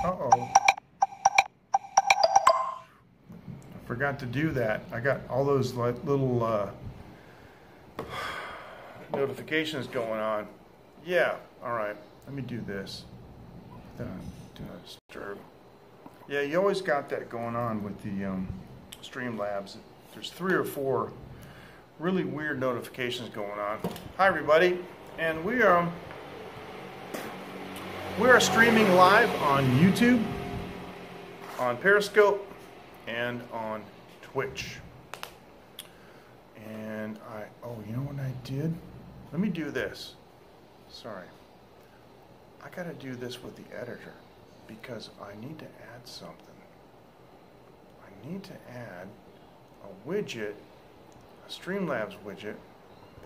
Uh-oh. I forgot to do that. I got all those little notifications going on. Yeah, all right. Let me do this. Do not disturb. Yeah, you always got that going on with the Streamlabs. There's 3 or 4 really weird notifications going on. Hi, everybody, and we are streaming live on YouTube, on Periscope, and on Twitch. And oh, you know what I did? Let me do this. Sorry. I got to do this with the editor because I need to add something. I need to add a widget, a Streamlabs widget,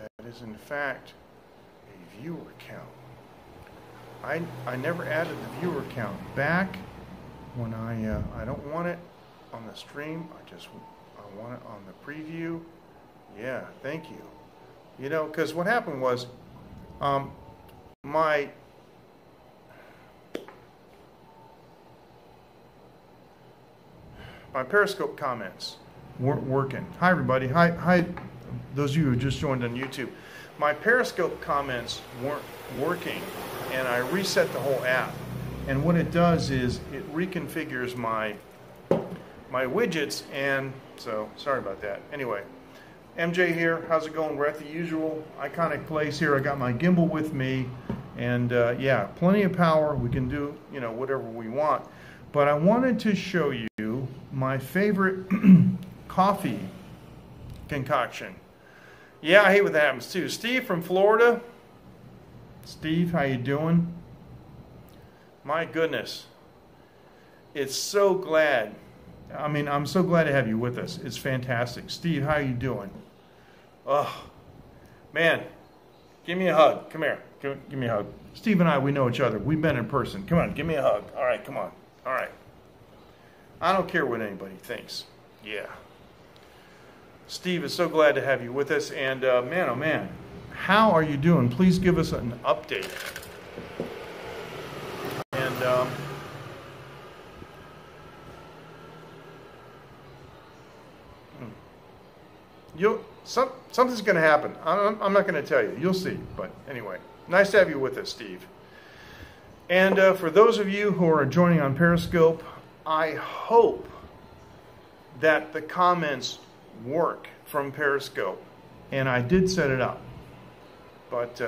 that is in fact a viewer count. I never added the viewer count back when I don't want it on the stream. I want it on the preview. Yeah, thank you. You know, because what happened was my Periscope comments weren't working. Hi, everybody. Hi, those of you who just joined on YouTube. My Periscope comments weren't working, and I reset the whole app. And what it does is it reconfigures my widgets, and so sorry about that. Anyway, MJ here. How's it going? We're at the usual iconic place here. I got my gimbal with me, and yeah, plenty of power. We can do whatever we want. But I wanted to show you my favorite coffee concoction. Yeah, I hate when that happens too. Steve from Florida. Steve, how you doing? My goodness. It's so glad. I mean, I'm so glad to have you with us. It's fantastic. Steve, how you doing? Oh, man. Give me a hug. Come here. Give me a hug. Steve and I, we know each other. We've been in person. Come on, give me a hug. All right, come on. All right. I don't care what anybody thinks. Yeah. Steve is so glad to have you with us. And man, oh man, how are you doing? Please give us an update. And something's going to happen. I'm not going to tell you. You'll see. But anyway, nice to have you with us, Steve. And for those of you who are joining on Periscope, I hope that the comments work from Periscope. And I did set it up. But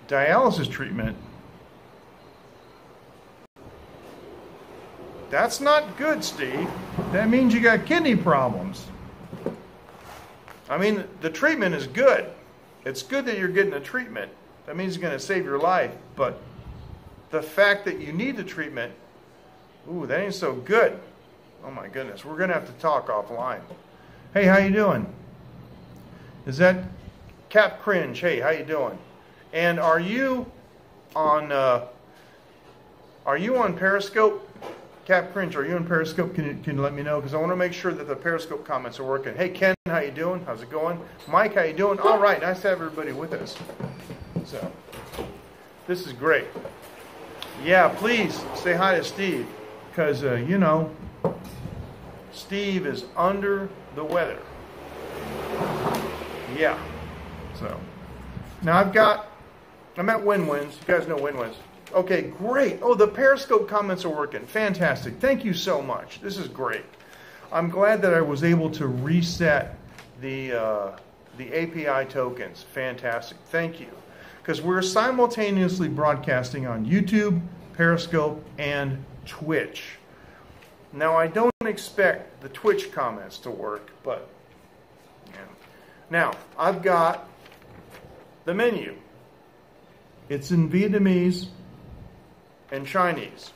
dialysis treatment, that's not good, Steve. That means you got kidney problems. I mean, the treatment is good. It's good that you're getting the treatment. That means it's going to save your life. But the fact that you need the treatment, ooh, that ain't so good. Oh my goodness, we're going to have to talk offline. Hey, how you doing? Is that Cap Cringe? Hey, how you doing? And are you on Periscope? Cap Cringe, are you on Periscope? Can you let me know? Because I want to make sure that the Periscope comments are working. Hey, Ken, how you doing? How's it going? Mike, how you doing? All right, nice to have everybody with us. So, this is great. Yeah, please say hi to Steve. Because, Steve is under the weather. Yeah. So, now I'm at Win-Wins. You guys know Win-Wins. Okay, great. Oh, the Periscope comments are working. Fantastic. Thank you so much. This is great. I'm glad that I was able to reset the API tokens. Fantastic. Thank you. Because we're simultaneously broadcasting on YouTube, Periscope, and Twitch. Now, I don't expect the Twitch comments to work, but yeah. Now, I've got the menu. It's in Vietnamese and Chinese.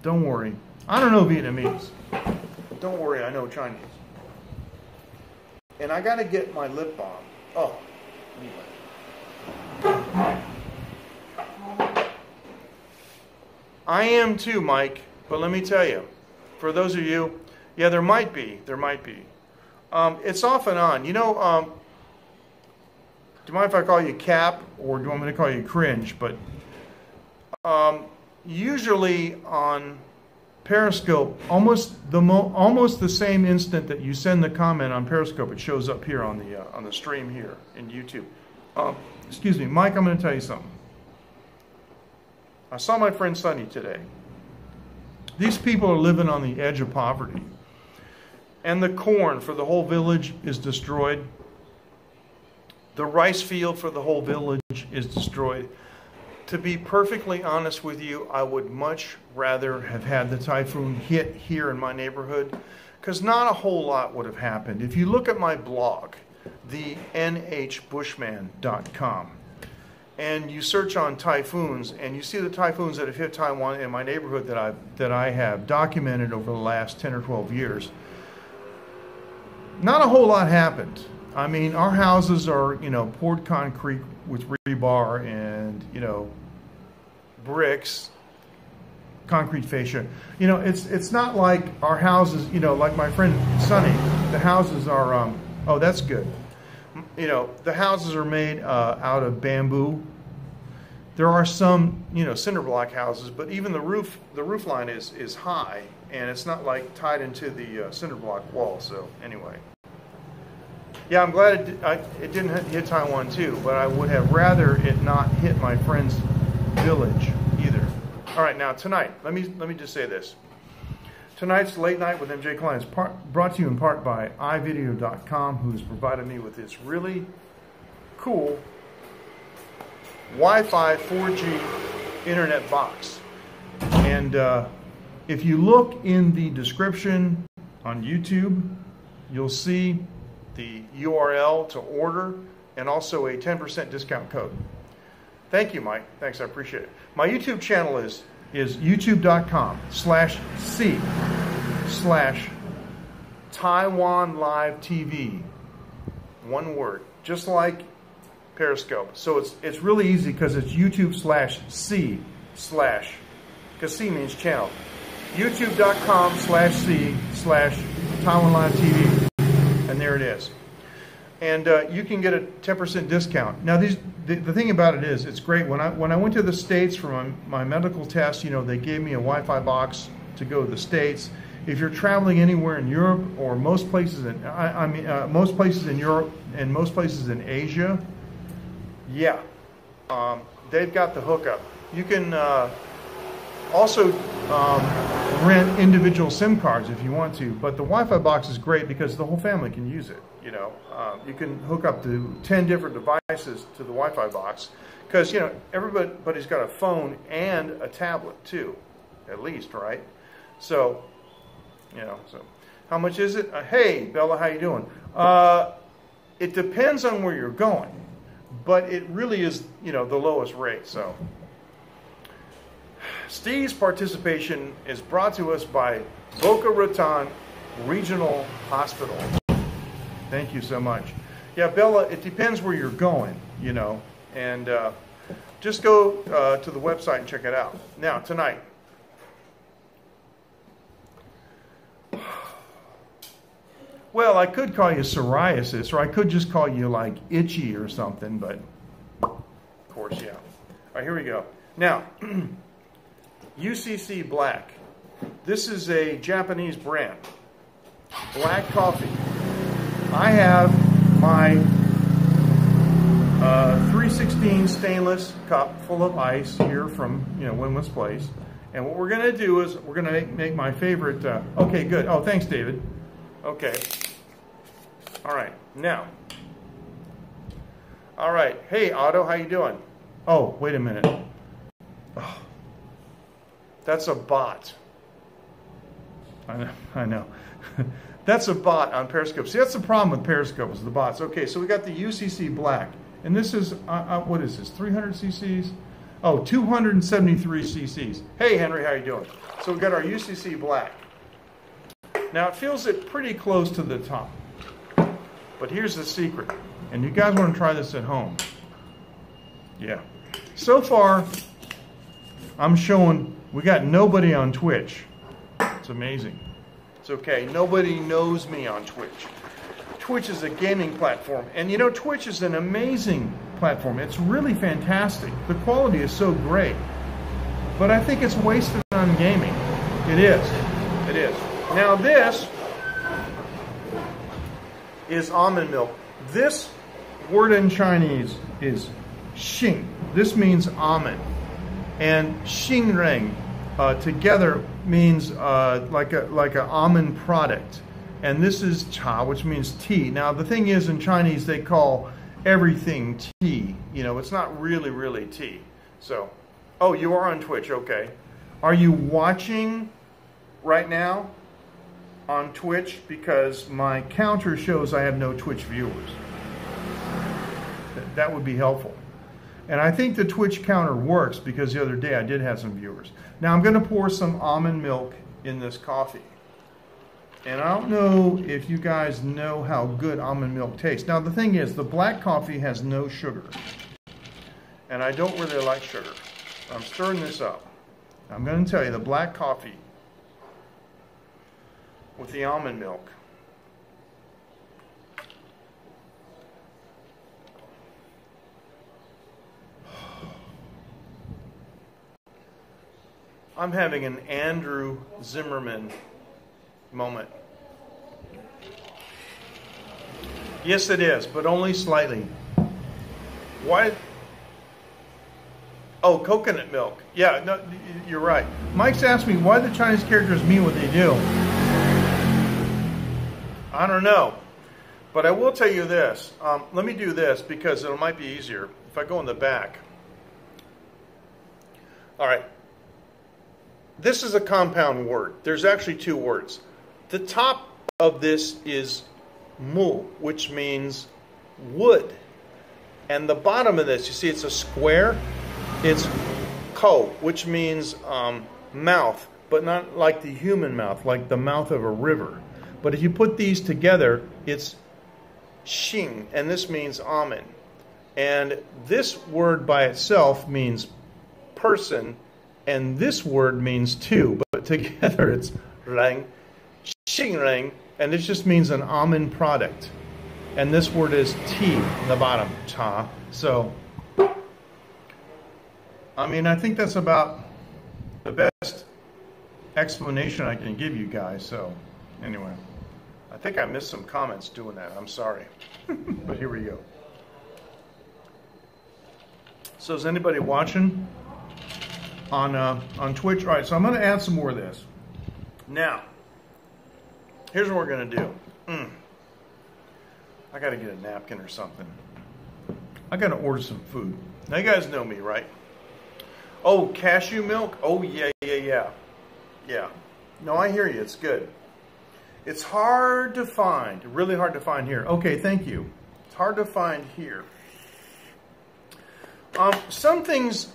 Don't worry. I don't know Vietnamese. Don't worry, I know Chinese. And I got to get my lip balm. Oh, anyway. I am too, Mike. But let me tell you, for those of you, yeah, there might be. It's off and on. You know, do you mind if I call you Cap, or do you want me to call you Cringe? But Usually on Periscope, almost the same instant that you send the comment on Periscope, it shows up here on the stream here in YouTube. Excuse me, Mike, I'm going to tell you something. I saw my friend Sonny today. These people are living on the edge of poverty. And the corn for the whole village is destroyed. The rice field for the whole village is destroyed. To be perfectly honest with you, I would much rather have had the typhoon hit here in my neighborhood, because not a whole lot would have happened. If you look at my blog, the nhbushman.com, and you search on typhoons, and you see the typhoons that have hit Taiwan in my neighborhood that I have documented over the last 10 or 12 years, not a whole lot happened. I mean, our houses are, poured concrete with rebar and, bricks, concrete fascia. It's not like our houses, like my friend Sonny, the houses are, oh, that's good. The houses are made out of bamboo. There are some, cinder block houses, but even the roof line is high, and it's not like tied into the cinder block wall. So anyway, yeah, I'm glad it didn't hit Taiwan too, but I would have rather it not hit my friend's village either. All right, now tonight, let me just say this. Tonight's Late Night with MJ Klein is brought to you in part by iVideo.com, who's provided me with this really cool Wi-Fi 4G internet box. And if you look in the description on YouTube, you'll see the URL to order and also a 10% discount code. Thank you, Mike. Thanks, I appreciate it. My YouTube channel is youtube.com/C/Taiwan Live TV. One word, just like Periscope. So it's really easy because it's YouTube/C/ because C means channel. youtube.com/C/Taiwan Live TV, and there it is. And you can get a 10% discount. Now, the thing about it is, it's great. When I went to the States for my medical test, they gave me a Wi-Fi box to go to the States. If you're traveling anywhere in Europe or most places in most places in Europe and most places in Asia, yeah, they've got the hookup. You can also rent individual SIM cards if you want to, but the Wi-Fi box is great because the whole family can use it. You can hook up to 10 different devices to the Wi-Fi box because, everybody's got a phone and a tablet too, at least, right? So, so how much is it? Hey, Bella, how you doing? It depends on where you're going, but it really is, the lowest rate. So, Steve's participation is brought to us by Boca Raton Regional Hospital. Thank you so much. Yeah, Bella, it depends where you're going, and just go to the website and check it out. Now, tonight. Well, I could call you psoriasis, or I could just call you like itchy or something, but of course, yeah. All right, here we go. Now, UCC Black. This is a Japanese brand. Black coffee. I have my 316 stainless cup full of ice here from Winwood's Place, and what we're going to do is we're going to make my favorite. Okay, good. Oh, thanks, David. Okay. All right. Now. All right. Hey, Otto, how you doing? Oh, wait a minute. Oh, that's a bot. I know. That's a bot on Periscope. See, that's the problem with Periscope is the bots. Okay, so we got the UCC Black. And this is, what is this, 300 cc's? Oh, 273 cc's. Hey, Henry, how you doing? So we got our UCC Black. Now, it fills it pretty close to the top. But here's the secret. And you guys want to try this at home. Yeah. So far, I'm showing, we got nobody on Twitch. It's amazing. It's okay. Nobody knows me on Twitch. Twitch is a gaming platform. And Twitch is an amazing platform. It's really fantastic. The quality is so great. but I think it's wasted on gaming. It is. It is. Now this is almond milk. This word in Chinese is xing. This means almond. And xingreng together means like a almond product. And this is cha, which means tea. Now the thing is, in Chinese they call everything tea. You know, it's not really tea. So, oh, you are on Twitch, okay. Are you watching right now on Twitch? Because my counter shows I have no Twitch viewers. That would be helpful. And I think the Twitch counter works because the other day I did have some viewers. Now I'm going to pour some almond milk in this coffee. And I don't know if you guys know how good almond milk tastes. Now the thing is, the black coffee has no sugar. And I don't really like sugar. I'm stirring this up. I'm going to tell you, the black coffee with the almond milk. I'm having an Andrew Zimmerman moment. Yes, it is, but only slightly. Why? Oh, coconut milk. Yeah, no, you're right. Mike's asked me why the Chinese characters mean what they do. I don't know, but I will tell you this. Let me do this because it might be easier if I go in the back. All right. This is a compound word. There's actually two words. The top of this is mu, which means wood. And the bottom of this, you see it's a square. It's ko, which means mouth, but not like the human mouth, like the mouth of a river. But if you put these together, it's xing, and this means almond. And this word by itself means person, and this word means two, but together it's rang, xing rang, and it just means an almond product. And this word is tea in the bottom, cha. So, I mean, I think that's about the best explanation I can give you guys. So, anyway, I think I missed some comments doing that. I'm sorry. But here we go. So is anybody watching on Twitch? All right, so I'm going to add some more of this. Now, here's what we're going to do. I got to get a napkin or something. I got to order some food. Now, you guys know me, right? Oh, cashew milk? Oh, yeah. Yeah. No, I hear you. It's good. It's hard to find. Really hard to find here. Okay, thank you. It's hard to find here. Some things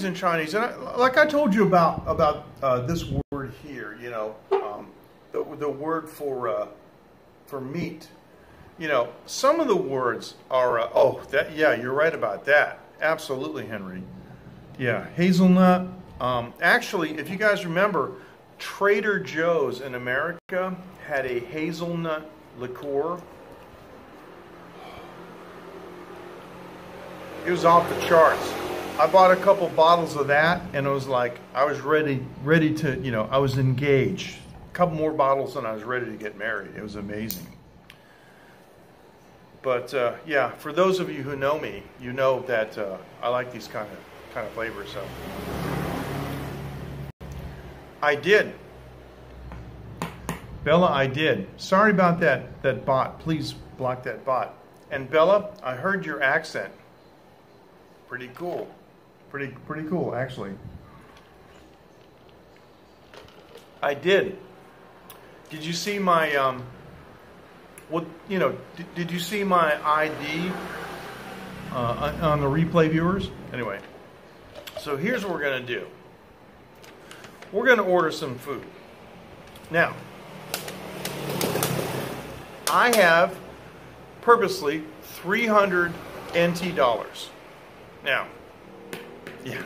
in Chinese, and like I told you about this word here, you know, the word for meat. You know, some of the words are, yeah, you're right about that. Absolutely, Henry. Yeah, hazelnut. Actually, if you guys remember, Trader Joe's in America had a hazelnut liqueur. It was off the charts. I bought a couple bottles of that, and it was like, I was ready to, you know, I was engaged. A couple more bottles and I was ready to get married. It was amazing. But yeah, for those of you who know me, you know that I like these kind of flavors. So I did, Bella. I did. Sorry about that bot. Please block that bot. And Bella, I heard your accent. Pretty cool. Pretty cool, actually. I did. Did you see my well, you know, did you see my ID on the replay viewers? Anyway, so here's what we're going to do. We're going to order some food. Now, I have purposely 300 NT dollars. Now, yeah,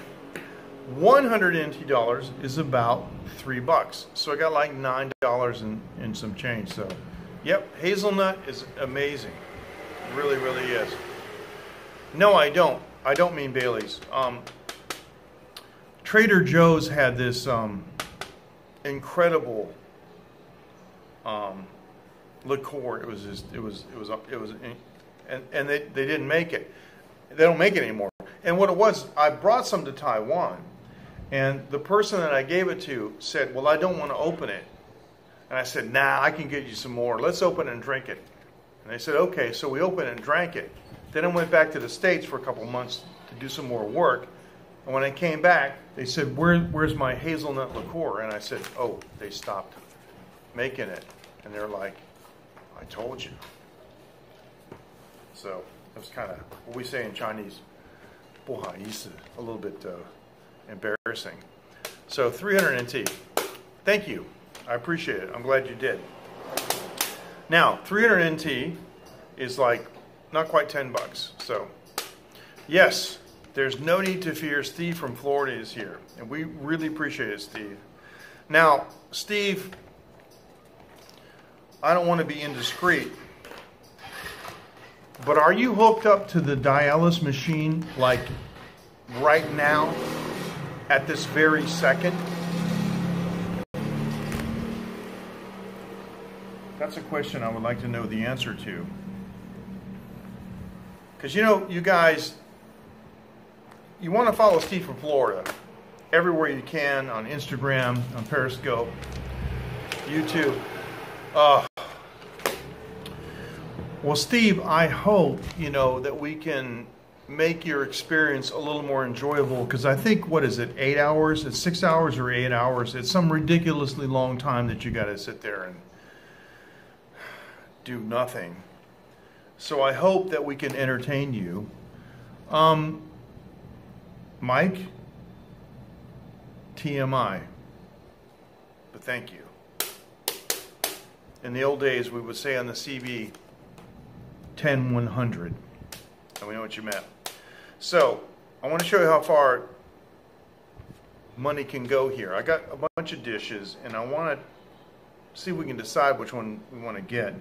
100 NT dollars is about $3. So I got like $9 and some change. So, yep, hazelnut is amazing. It really, really is. No, I don't. I don't mean Bailey's. Trader Joe's had this incredible liqueur. And they didn't make it. They don't make it anymore. And what it was, I brought some to Taiwan, and the person that I gave it to said, "Well, I don't want to open it." And I said, "Nah, I can get you some more. Let's open it and drink it." And they said, "Okay." So we opened it and drank it. Then I went back to the States for a couple months to do some more work. And when I came back, they said, "Where's my hazelnut liqueur?" And I said, "Oh, they stopped making it." And they're like, "I told you." So it was kind of what we say in Chinese, 不好意思, a little bit embarrassing. So 300 NT. Thank you. I appreciate it. I'm glad you did. Now, 300 NT is like not quite 10 bucks. So, yes, there's no need to fear. Steve from Florida is here. And we really appreciate it, Steve. Now, Steve, I don't want to be indiscreet, but are you hooked up to the dialysis machine like right now at this very second? That's a question I would like to know the answer to. Because you guys, you want to follow Steve from Florida everywhere you can, on Instagram, on Periscope, YouTube. Well, Steve, I hope, that we can make your experience a little more enjoyable, because I think, what is it, 8 hours? It's 6 hours or 8 hours. It's some ridiculously long time that you got to sit there and do nothing. So I hope that we can entertain you. Mike, TMI, but thank you. In the old days, we would say on the CB, 10-100, and we know what you meant. So I want to show you how far money can go here. I got a bunch of dishes, and I want to see if we can decide which one we want to get.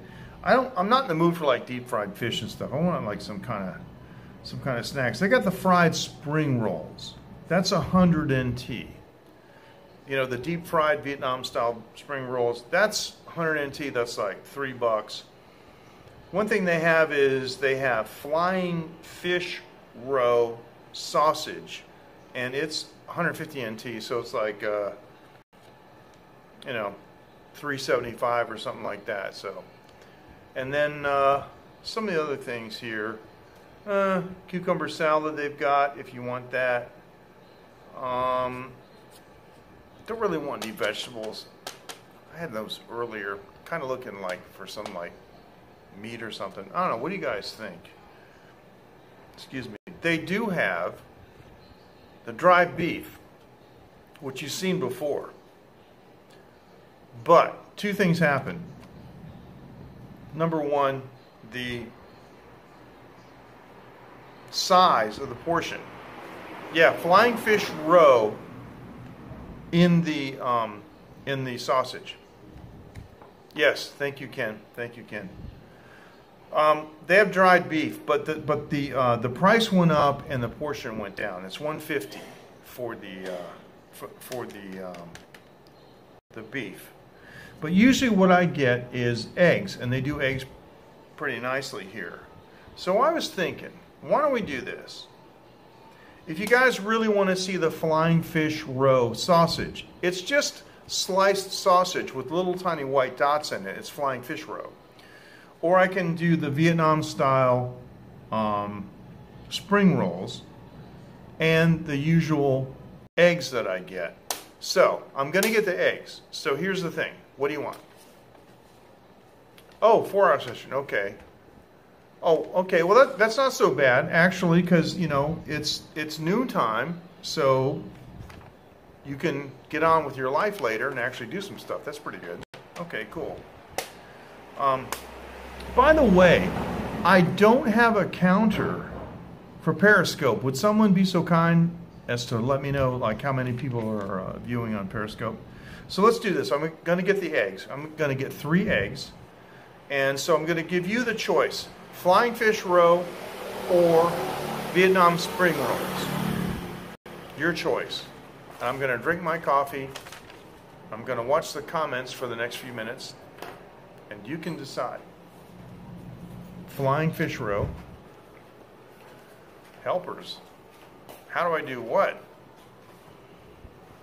I'm not in the mood for like deep fried fish and stuff. I want like some kind of snacks. I got the fried spring rolls. That's 100 NT. The deep fried Vietnam style spring rolls. That's 100 NT. That's like $3. One thing they have is they have flying fish roe sausage, and it's 150 NT. So it's like $3.75 or something like that. So. And then some of the other things here, cucumber salad they've got if you want that. Don't really want any vegetables. I had those earlier, kind of looking like for some like meat or something. I don't know. What do you guys think? Excuse me. They do have the dry beef, which you've seen before. But two things happen. Number one, the size of the portion. Yeah, flying fish roe in the sausage. Yes, thank you, Ken. Thank you, Ken. They have dried beef, but the price went up and the portion went down. It's $150 for the beef. But usually what I get is eggs, and they do eggs pretty nicely here. So I was thinking, why don't we do this? If you guys really want to see the flying fish roe sausage, it's just sliced sausage with little tiny white dots in it. It's flying fish roe. Or I can do the Vietnam style spring rolls and the usual eggs that I get. So I'm going to get the eggs. So here's the thing. What do you want? Oh, 4-hour session. Okay. Oh, okay. Well, that's not so bad, actually, because, it's noon time, so you can get on with your life later and actually do some stuff. That's pretty good. Okay, cool. By the way, I don't have a counter for Periscope. Would someone be so kind as to let me know, like, how many people are viewing on Periscope? So let's do this. I'm going to get the eggs. I'm going to get 3 eggs. And so I'm going to give you the choice. Flying fish roe or Vietnam spring rolls. Your choice. I'm going to drink my coffee. I'm going to watch the comments for the next few minutes, and you can decide. Flying fish roe. Helpers. How do I do what?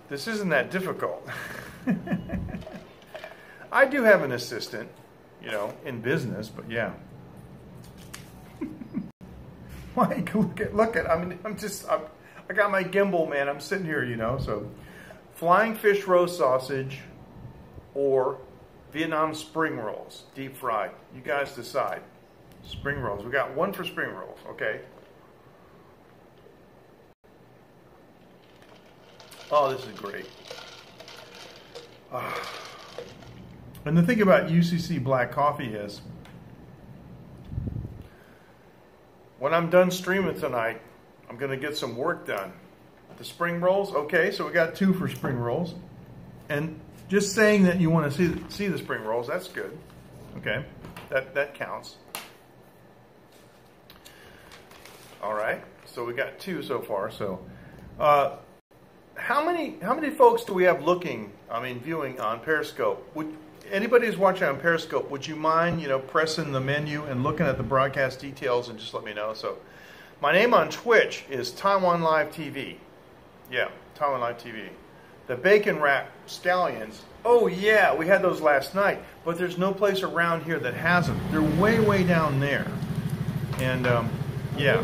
This isn't that difficult. I do have an assistant, you know, in business, but yeah. Mike, look at, I mean, I got my gimbal, man. I'm sitting here, you know, so flying fish roast sausage or Vietnam spring rolls, deep fried. You guys decide. Spring rolls. We got one for spring rolls, okay? Oh, this is great. And the thing about UCC black coffee is, when I'm done streaming tonight, I'm going to get some work done. The spring rolls, okay, so we got 2 for spring rolls. And just saying that you want to see the spring rolls, that's good. Okay, that counts. All right, so we got 2 so far. So, how many folks do we have looking? I mean, viewing on Periscope? Would anybody who's watching on Periscope, would you mind, you know, pressing the menu and looking at the broadcast details and just let me know? So, my name on Twitch is Taiwan Live TV. Yeah, Taiwan Live TV. The bacon wrap scallions. Oh yeah, we had those last night, but there's no place around here that has them. They're way down there. And yeah.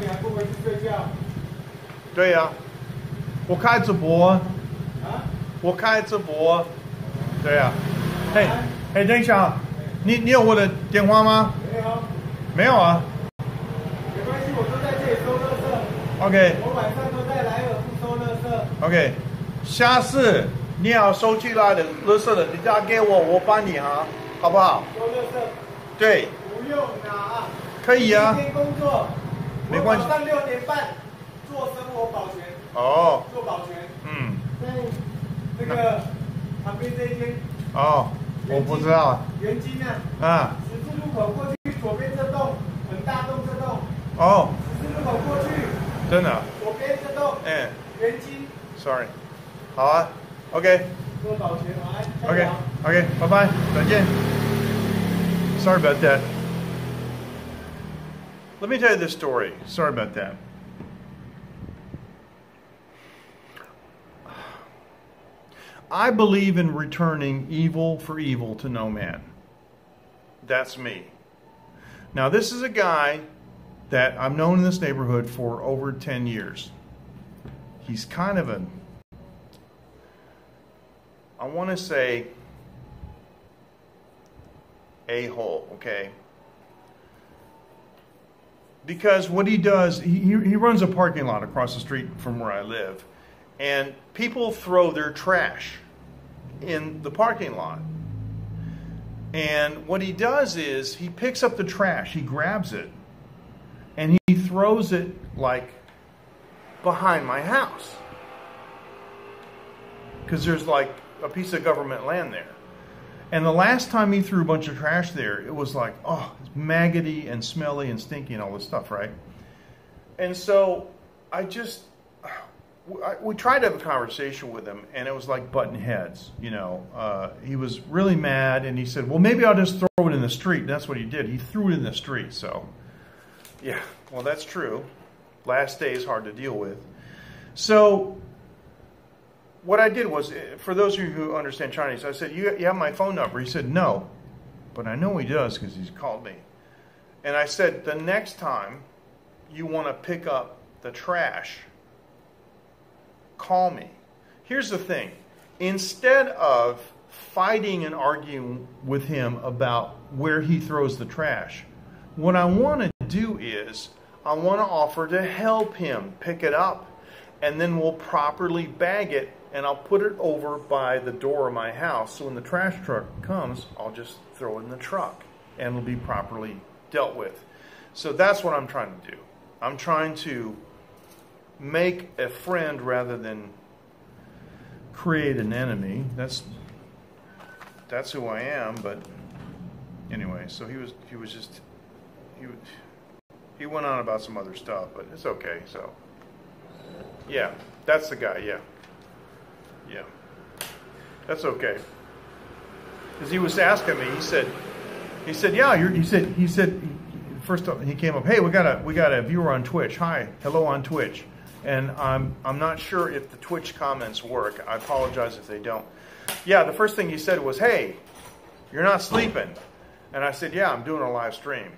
对呀，我开直播。我开直播。对呀。嘿，等一下，你有我的电话吗？没有。没有啊。没关系，我都在这里收垃圾。OK。我晚上都在莱尔富收垃圾。OK。下次你要收起来的垃圾的，你打给我，我帮你哈，好不好？收垃圾。对。不用拿。可以啊。今天工作。没关系。早上6点半做生活保全。哦。做保全。嗯。在那个旁边这一间。哦。我不知道。元金啊。啊。十字路口过去，左边这栋，很大栋这栋。哦。十字路口过去。真的。左边这栋。嗯。元金。Sorry。好啊 ，OK。做保全，晚安。OK，拜拜，再见。Sorry about that. Let me tell you this story. Sorry about that. I believe in returning evil for evil to no man. That's me. Now, this is a guy that I've known in this neighborhood for over 10 years. He's kind of a, I want to say, a-hole, okay? Because what he does, he runs a parking lot across the street from where I live. And people throw their trash in the parking lot. And what he does is he picks up the trash, he grabs it, and he throws it like behind my house. Because there's like a piece of government land there. And the last time he threw a bunch of trash there, it was like, oh, it's maggoty and smelly and stinky and all this stuff, right? And so we tried to have a conversation with him, and it was like butting heads, you know. He was really mad, and he said, well, maybe I'll just throw it in the street. And that's what he did. He threw it in the street. So, yeah, well, that's true. Last day is hard to deal with. So what I did was, for those of you who understand Chinese, I said, you have my phone number? He said, no. But I know he does because he's called me. And I said, the next time you want to pick up the trash, call me. Here's the thing. Instead of fighting and arguing with him about where he throws the trash, what I want to do is I want to offer to help him pick it up, and then we'll properly bag it, and I'll put it over by the door of my house, so when the trash truck comes, I'll just throw it in the truck, and it'll be properly dealt with. So that's what I'm trying to do. I'm trying to make a friend rather than create an enemy. That's who I am. But anyway, so he went on about some other stuff, but it's okay. So yeah, that's the guy. Yeah. Yeah. That's okay. Because he was asking me, he said, yeah, he said, first he came up, hey, we got a viewer on Twitch. Hi, hello on Twitch. And I'm not sure if the Twitch comments work. I apologize if they don't. Yeah, the first thing he said was, hey, you're not sleeping. And I said, yeah, I'm doing a live stream.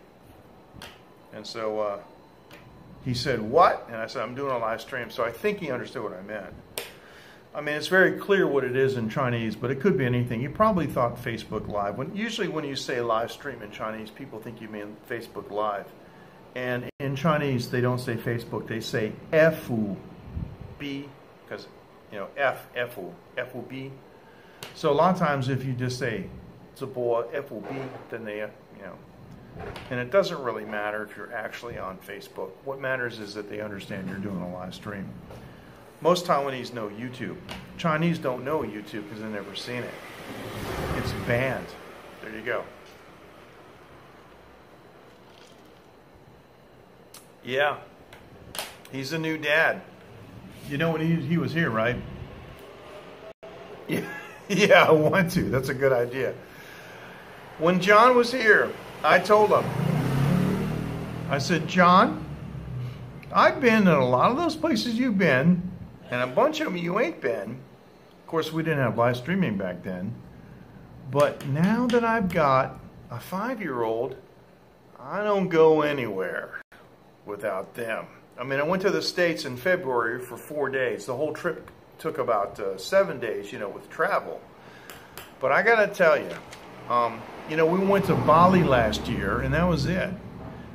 And so he said, what? And I said, I'm doing a live stream. So I think he understood what I meant. I mean, it's very clear what it is in Chinese, but it could be anything. You probably thought Facebook Live. Usually when you say live stream in Chinese, people think you mean Facebook Live. And in Chinese, they don't say Facebook. They say FUB, because, you know, FUB. So a lot of times if you just say 直播 FUB, then they, you know, and it doesn't really matter if you're actually on Facebook. What matters is that they understand you're doing a live stream. Most Taiwanese know YouTube. Chinese don't know YouTube because they've never seen it. It's banned. There you go. Yeah. He's a new dad. You know when he was here, right? Yeah, yeah, I want to. That's a good idea. When John was here, I told him, I said, John, I've been in a lot of those places you've been, and a bunch of them you ain't been. Of course, we didn't have live streaming back then. But now that I've got a 5-year-old, I don't go anywhere without them. I mean, I went to the States in February for 4 days. The whole trip took about 7 days, you know, with travel. But I got to tell you, you know, we went to Bali last year, and that was it.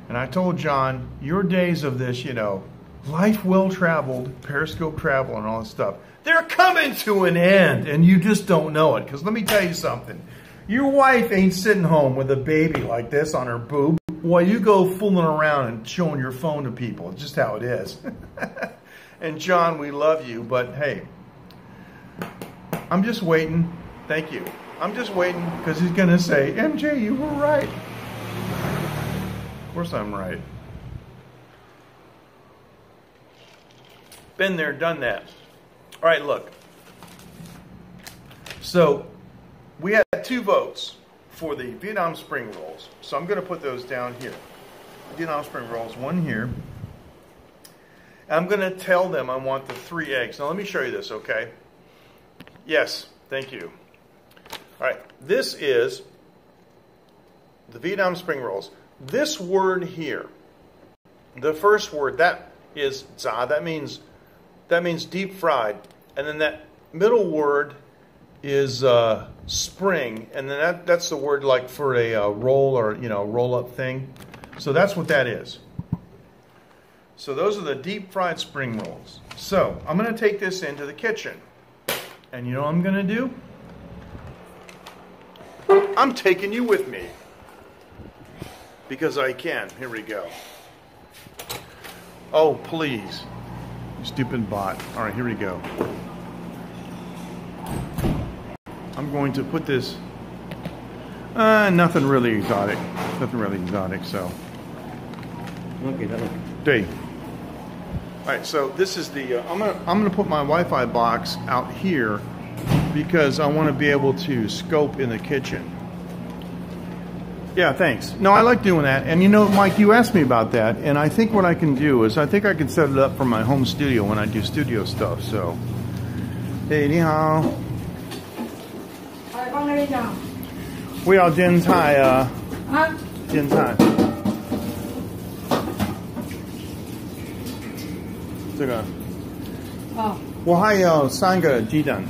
And I told John, your days of this, you know, life well traveled, Periscope travel and all that stuff, they're coming to an end, and you just don't know it. Because let me tell you something. Your wife ain't sitting home with a baby like this on her boob while you go fooling around and showing your phone to people. It's just how it is. And John, we love you, but hey, I'm just waiting. Thank you. I'm just waiting because he's going to say, MJ, you were right. Of course I'm right. Been there, done that. All right, look. So we had 2 votes for the Vietnam spring rolls. So I'm going to put those down here. Vietnam spring rolls, 1 here. I'm going to tell them I want the 3 eggs. Now let me show you this, okay? Yes, thank you. All right, this is the Vietnam spring rolls. This word here, the first word, that is za, that means deep fried. And then that middle word is spring, and then that's the word like for a roll or, you know, roll up thing. So that's what that is. So those are the deep fried spring rolls. So I'm going to take this into the kitchen, and you know what I'm going to do? I'm taking you with me because I can. Here we go. Oh, please, you stupid bot. All right, here we go. I'm going to put this, nothing really exotic. Nothing really exotic, so. Okay. All right, so this is the, I'm gonna put my Wi-Fi box out here because I want to be able to scope in the kitchen. Yeah, thanks. No, I like doing that. And you know, Mike, you asked me about that, and I think what I can do is I think I can set it up for my home studio when I do studio stuff, so. Hey, 你好。我要煎菜啊。啊？煎菜。这个。哦。我还有3个鸡蛋。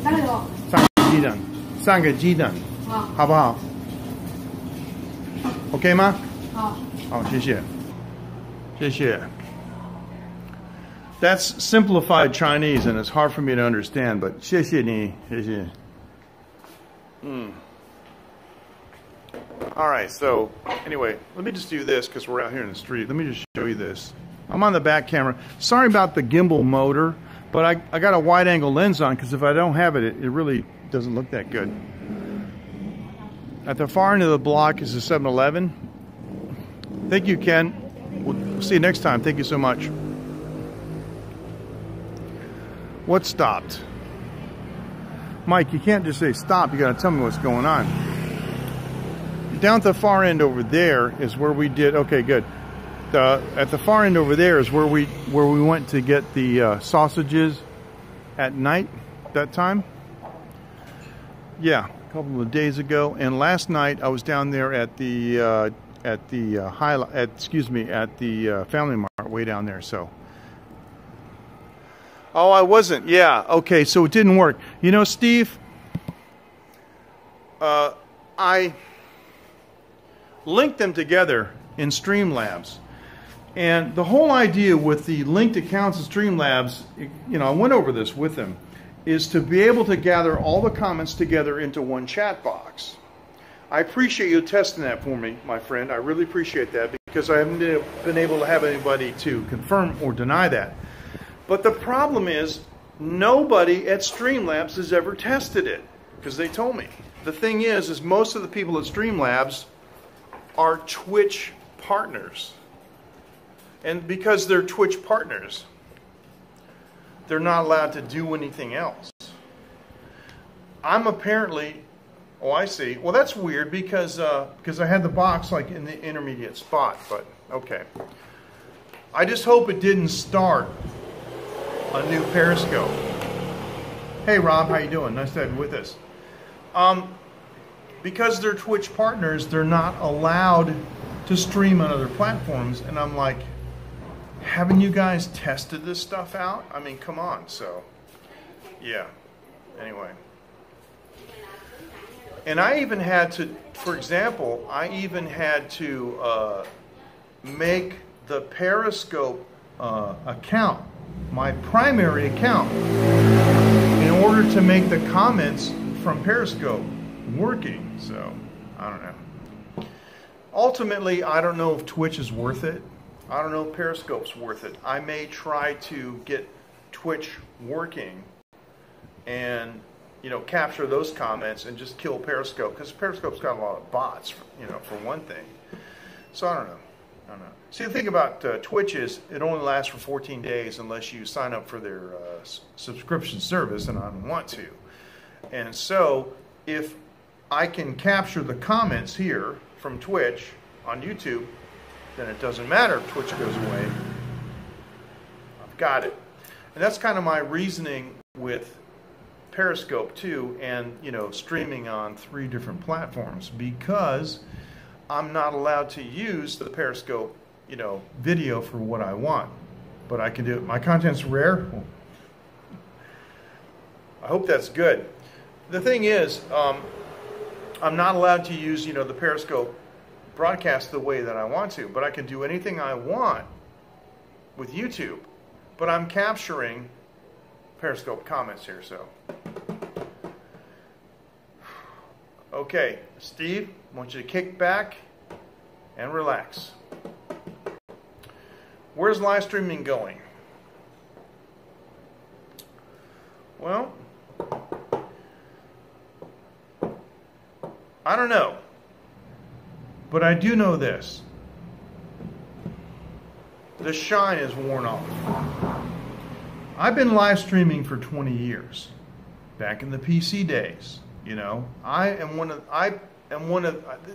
3个鸡蛋，3个鸡蛋。好。好不好？OK 吗？好。好，谢谢。谢谢。That's simplified Chinese, and it's hard for me to understand, but 谢谢你，谢谢。All right, so anyway, let me just do this because we're out here in the street. Let me just show you this. I'm on the back camera. Sorry about the gimbal motor, but I got a wide-angle lens on because if I don't have it, it really doesn't look that good. At the far end of the block is a 7-Eleven. Thank you, Ken. We'll see you next time. Thank you so much. What stopped? Mike, you can't just say stop. You got to tell me what's going on. Down at the far end over there is where we did. Okay, good. At the far end over there is where we went to get the sausages at night. That time. Yeah, a couple of days ago. And last night I was down there at the Family Mart way down there. So. Oh, I wasn't. Yeah. Okay. So it didn't work. You know, Steve, I linked them together in Streamlabs. And the whole idea with the linked accounts in Streamlabs, you know, I went over this with them, is to be able to gather all the comments together into one chat box. I appreciate you testing that for me, my friend. I really appreciate that because I haven't been able to have anybody to confirm or deny that. But the problem is, nobody at Streamlabs has ever tested it, because they told me. The thing is most of the people at Streamlabs are Twitch partners. And because they're Twitch partners, they're not allowed to do anything else. I'm apparently, oh, I see. Well, that's weird because I had the box like in the intermediate spot, but okay. I just hope it didn't start a new Periscope. Hey Rob, how you doing? Nice to have you with us. Because they're Twitch partners, they're not allowed to stream on other platforms, and I'm like, haven't you guys tested this stuff out? I mean, come on. So, yeah. Anyway. And I even had to, for example, I even had to make the Periscope account my primary account in order to make the comments from Periscope working. So, I don't know. Ultimately, I don't know if Twitch is worth it. I don't know if Periscope's worth it. I may try to get Twitch working and, you know, capture those comments and just kill Periscope, because Periscope's got a lot of bots, you know, for one thing. So I don't know. See, the thing about Twitch is it only lasts for 14 days unless you sign up for their subscription service, and I don't want to. And so if I can capture the comments here from Twitch on YouTube, then it doesn't matter if Twitch goes away. I've got it. And that's kind of my reasoning with Periscope too, and, you know, streaming on 3 different platforms, because I'm not allowed to use the Periscope, you know, video for what I want. But I can do it. My content's rare. I hope that's good. The thing is, I'm not allowed to use, you know, the Periscope broadcast the way that I want to, but I can do anything I want with YouTube. But I'm capturing Periscope comments here, so. Okay, Steve, I want you to kick back and relax. Where's live streaming going? Well, I don't know. But I do know this. The shine is worn off. I've been live streaming for 20 years. Back in the PC days, you know.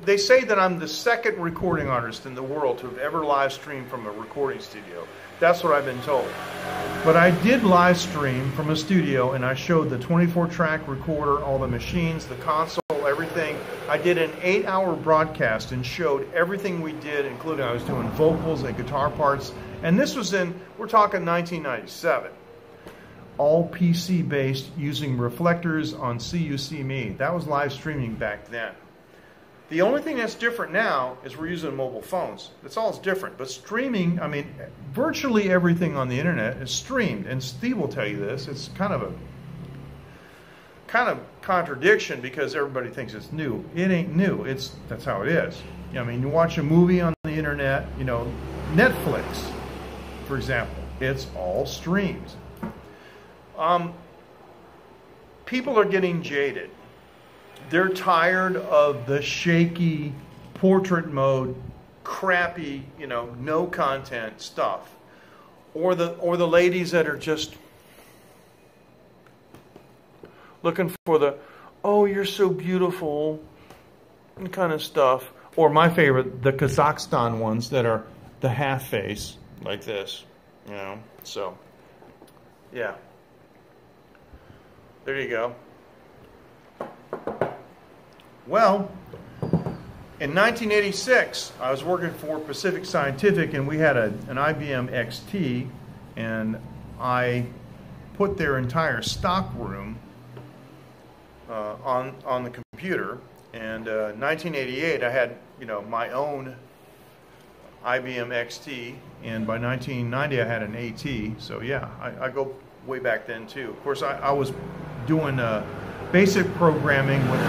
They say that I'm the second recording artist in the world to have ever live streamed from a recording studio. That's what I've been told. But I did live stream from a studio, and I showed the 24-track recorder, all the machines, the console, everything. I did an 8-hour broadcast and showed everything we did, including I was doing vocals and guitar parts. And this was we're talking 1997. All PC based, using reflectors on CUC-Me. That was live streaming back then. The only thing that's different now is we're using mobile phones. That's all that's different. But streaming, I mean, virtually everything on the internet is streamed. And Steve will tell you this. It's kind of contradiction, because everybody thinks it's new. It ain't new. That's how it is. I mean, you watch a movie on the internet, you know, Netflix, for example, it's all streamed. People are getting jaded. They're tired of the shaky portrait mode, crappy, you know, no content stuff, or the ladies that are just looking for the, oh, you're so beautiful kind of stuff. Or my favorite, the Kazakhstan ones that are the half face, like this, you know. So, yeah. There you go. Well, in 1986, I was working for Pacific Scientific, and we had an IBM XT, and I put their entire stock room on the computer. And 1988, I had, you know, my own IBM XT, and by 1990, I had an AT. So yeah, I go way back then too. Of course, I was doing basic programming with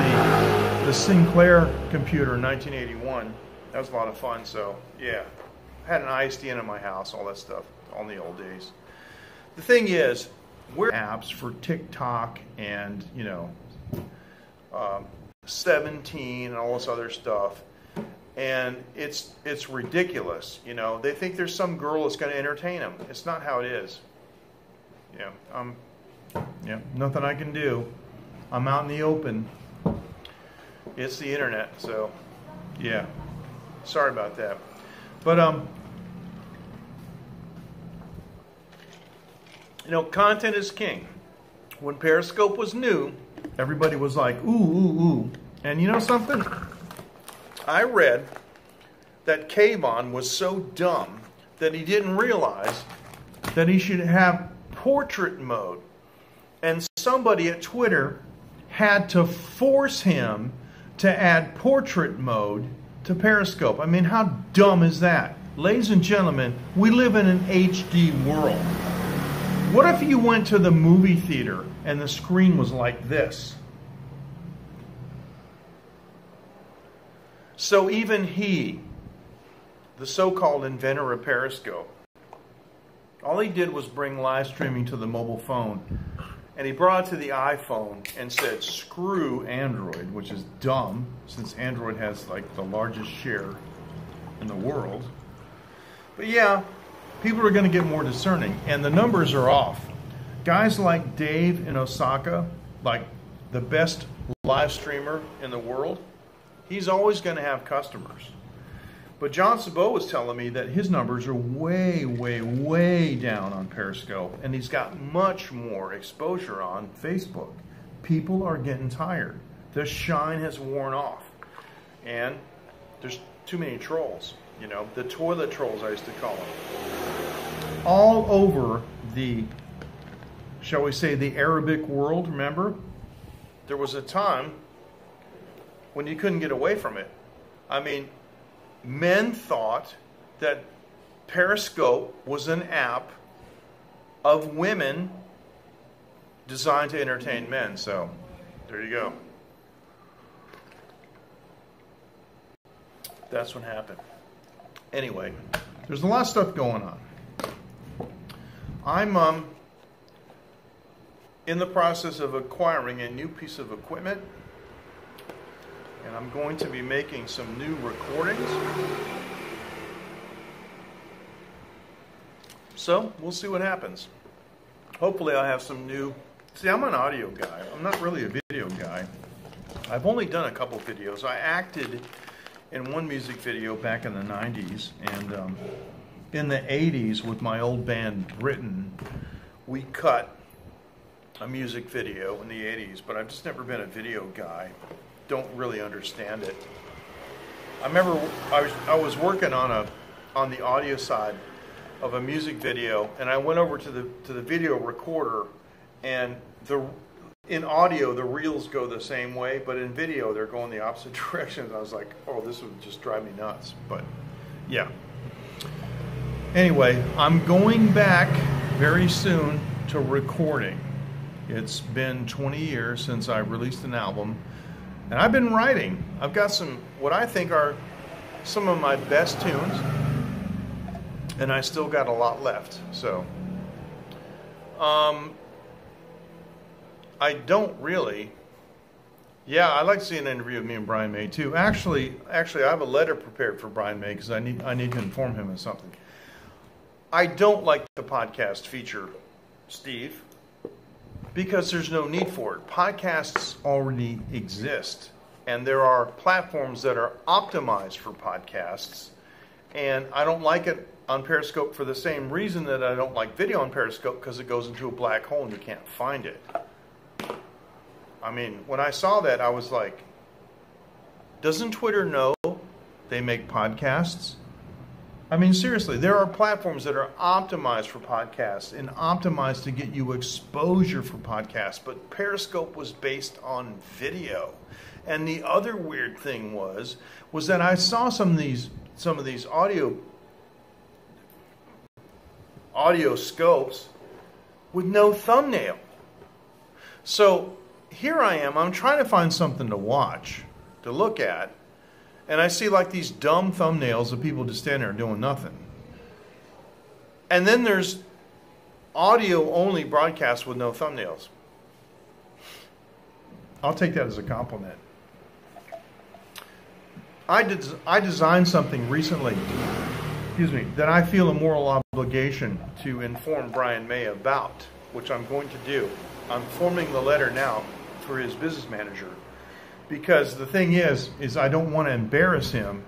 the Sinclair computer in 1981. That was a lot of fun. So yeah, I had an ISDN in my house, all that stuff, all in the old days. The thing is, we're apps for TikTok and, you know, 17 and all this other stuff, and it's ridiculous. You know, they think there's some girl that's going to entertain them. It's not how it is. Yeah, nothing I can do. I'm out in the open. It's the internet, so yeah. Sorry about that. But you know, content is king. When Periscope was new, everybody was like, ooh, ooh, ooh. And you know something? I read that Kayvon was so dumb that he didn't realize that he should have portrait mode. And somebody at Twitter had to force him to add portrait mode to Periscope. I mean, how dumb is that? Ladies and gentlemen, we live in an HD world. What if you went to the movie theater and the screen was like this? So even he, the so-called inventor of Periscope, all he did was bring live streaming to the mobile phone. And he brought it to the iPhone and said, screw Android, which is dumb, since Android has like the largest share in the world. But yeah, people are going to get more discerning, and the numbers are off. Guys like Dave in Osaka, like the best live streamer in the world, he's always going to have customers. But John Sabot was telling me that his numbers are way, way, way down on Periscope, and he's got much more exposure on Facebook. People are getting tired. The shine has worn off, and there's too many trolls. You know, the toilet trolls, I used to call them. All over the, shall we say, the Arabic world, remember? There was a time when you couldn't get away from it. I mean, men thought that Periscope was an app of women designed to entertain men. So, there you go. That's what happened. Anyway, there's a lot of stuff going on. I'm in the process of acquiring a new piece of equipment, and I'm going to be making some new recordings. So, we'll see what happens. Hopefully I'll have some new... See, I'm an audio guy. I'm not really a video guy. I've only done a couple videos. I acted in one music video back in the 90s, and in the 80s with my old band Britain, we cut a music video in the 80s, but I've just never been a video guy. Don't really understand it. I remember I was working on the audio side of a music video, and I went over to the video recorder, and in audio the reels go the same way, but in video they're going the opposite directions. I was like, oh, this would just drive me nuts. But yeah. Anyway, I'm going back very soon to recording. It's been 20 years since I released an album, and I've been writing. I've got some, what I think are some of my best tunes, and I still got a lot left. So, I don't really. Yeah, I'd like to see an interview of me and Brian May too. Actually, I have a letter prepared for Brian May because I need to inform him of something. I don't like the podcast feature Steve. because there's no need for it. Podcasts already exist, and there are platforms that are optimized for podcasts, and I don't like it on Periscope for the same reason that I don't like video on Periscope, because it goes into a black hole and you can't find it. I mean, when I saw that, I was like, doesn't Twitter know they make podcasts? I mean, seriously, there are platforms that are optimized for podcasts and optimized to get you exposure for podcasts, but Periscope was based on video. And the other weird thing was that I saw some of these audio scopes with no thumbnail. So here I am, I'm trying to find something to watch, to look at, and I see like these dumb thumbnails of people just standing there doing nothing. And then there's audio only broadcasts with no thumbnails. I'll take that as a compliment. I designed something recently, that I feel a moral obligation to inform Brian May about, which I'm going to do. I'm forming the letter now for his business manager, because the thing is I don't want to embarrass him,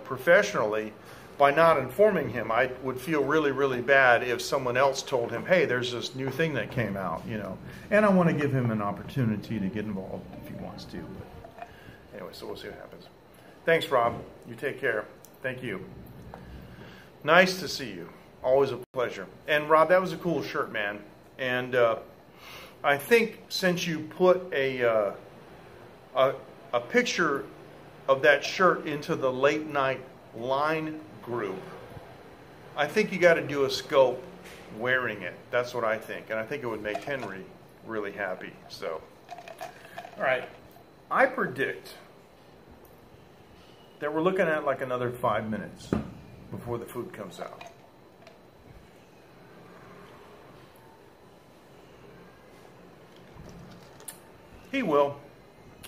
professionally by not informing him. I would feel really, really bad if someone else told him, hey, there's this new thing that came out, And I want to give him an opportunity to get involved if he wants to. But anyway, so we'll see what happens. Thanks, Rob. You take care. Thank you. Nice to see you. Always a pleasure. And Rob, that was a cool shirt, man. And I think since you put a picture of that shirt into the late night line group, I think you got to do a scope wearing it. That's what I think. And I think it would make Henry really happy. So, all right. I predict that we're looking at like another 5 minutes before the food comes out. He will,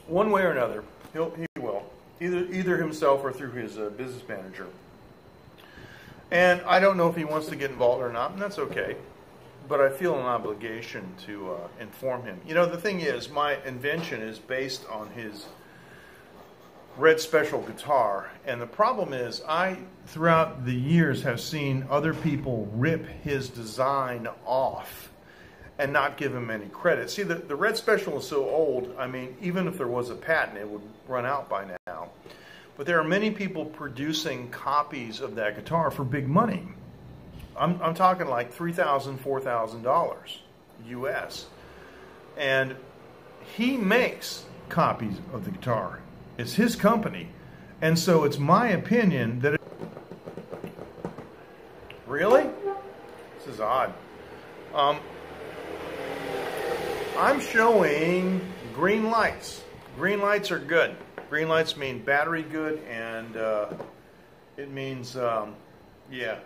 one way or another. He will, either himself or through his business manager. And I don't know if he wants to get involved or not, and that's okay. But I feel an obligation to inform him. The thing is, my invention is based on his Red Special guitar, and the problem is I, throughout the years, have seen other people rip his design off and not give him any credit. See, the Red Special is so old, I mean, even if there was a patent, it would run out by now. But there are many people producing copies of that guitar for big money. I'm talking like $3,000, $4,000 US. And he makes copies of the guitar. It's his company. And so it's my opinion that Really? This is odd. I'm showing green lights. Green lights are good. Green lights mean battery good, and it means, yeah.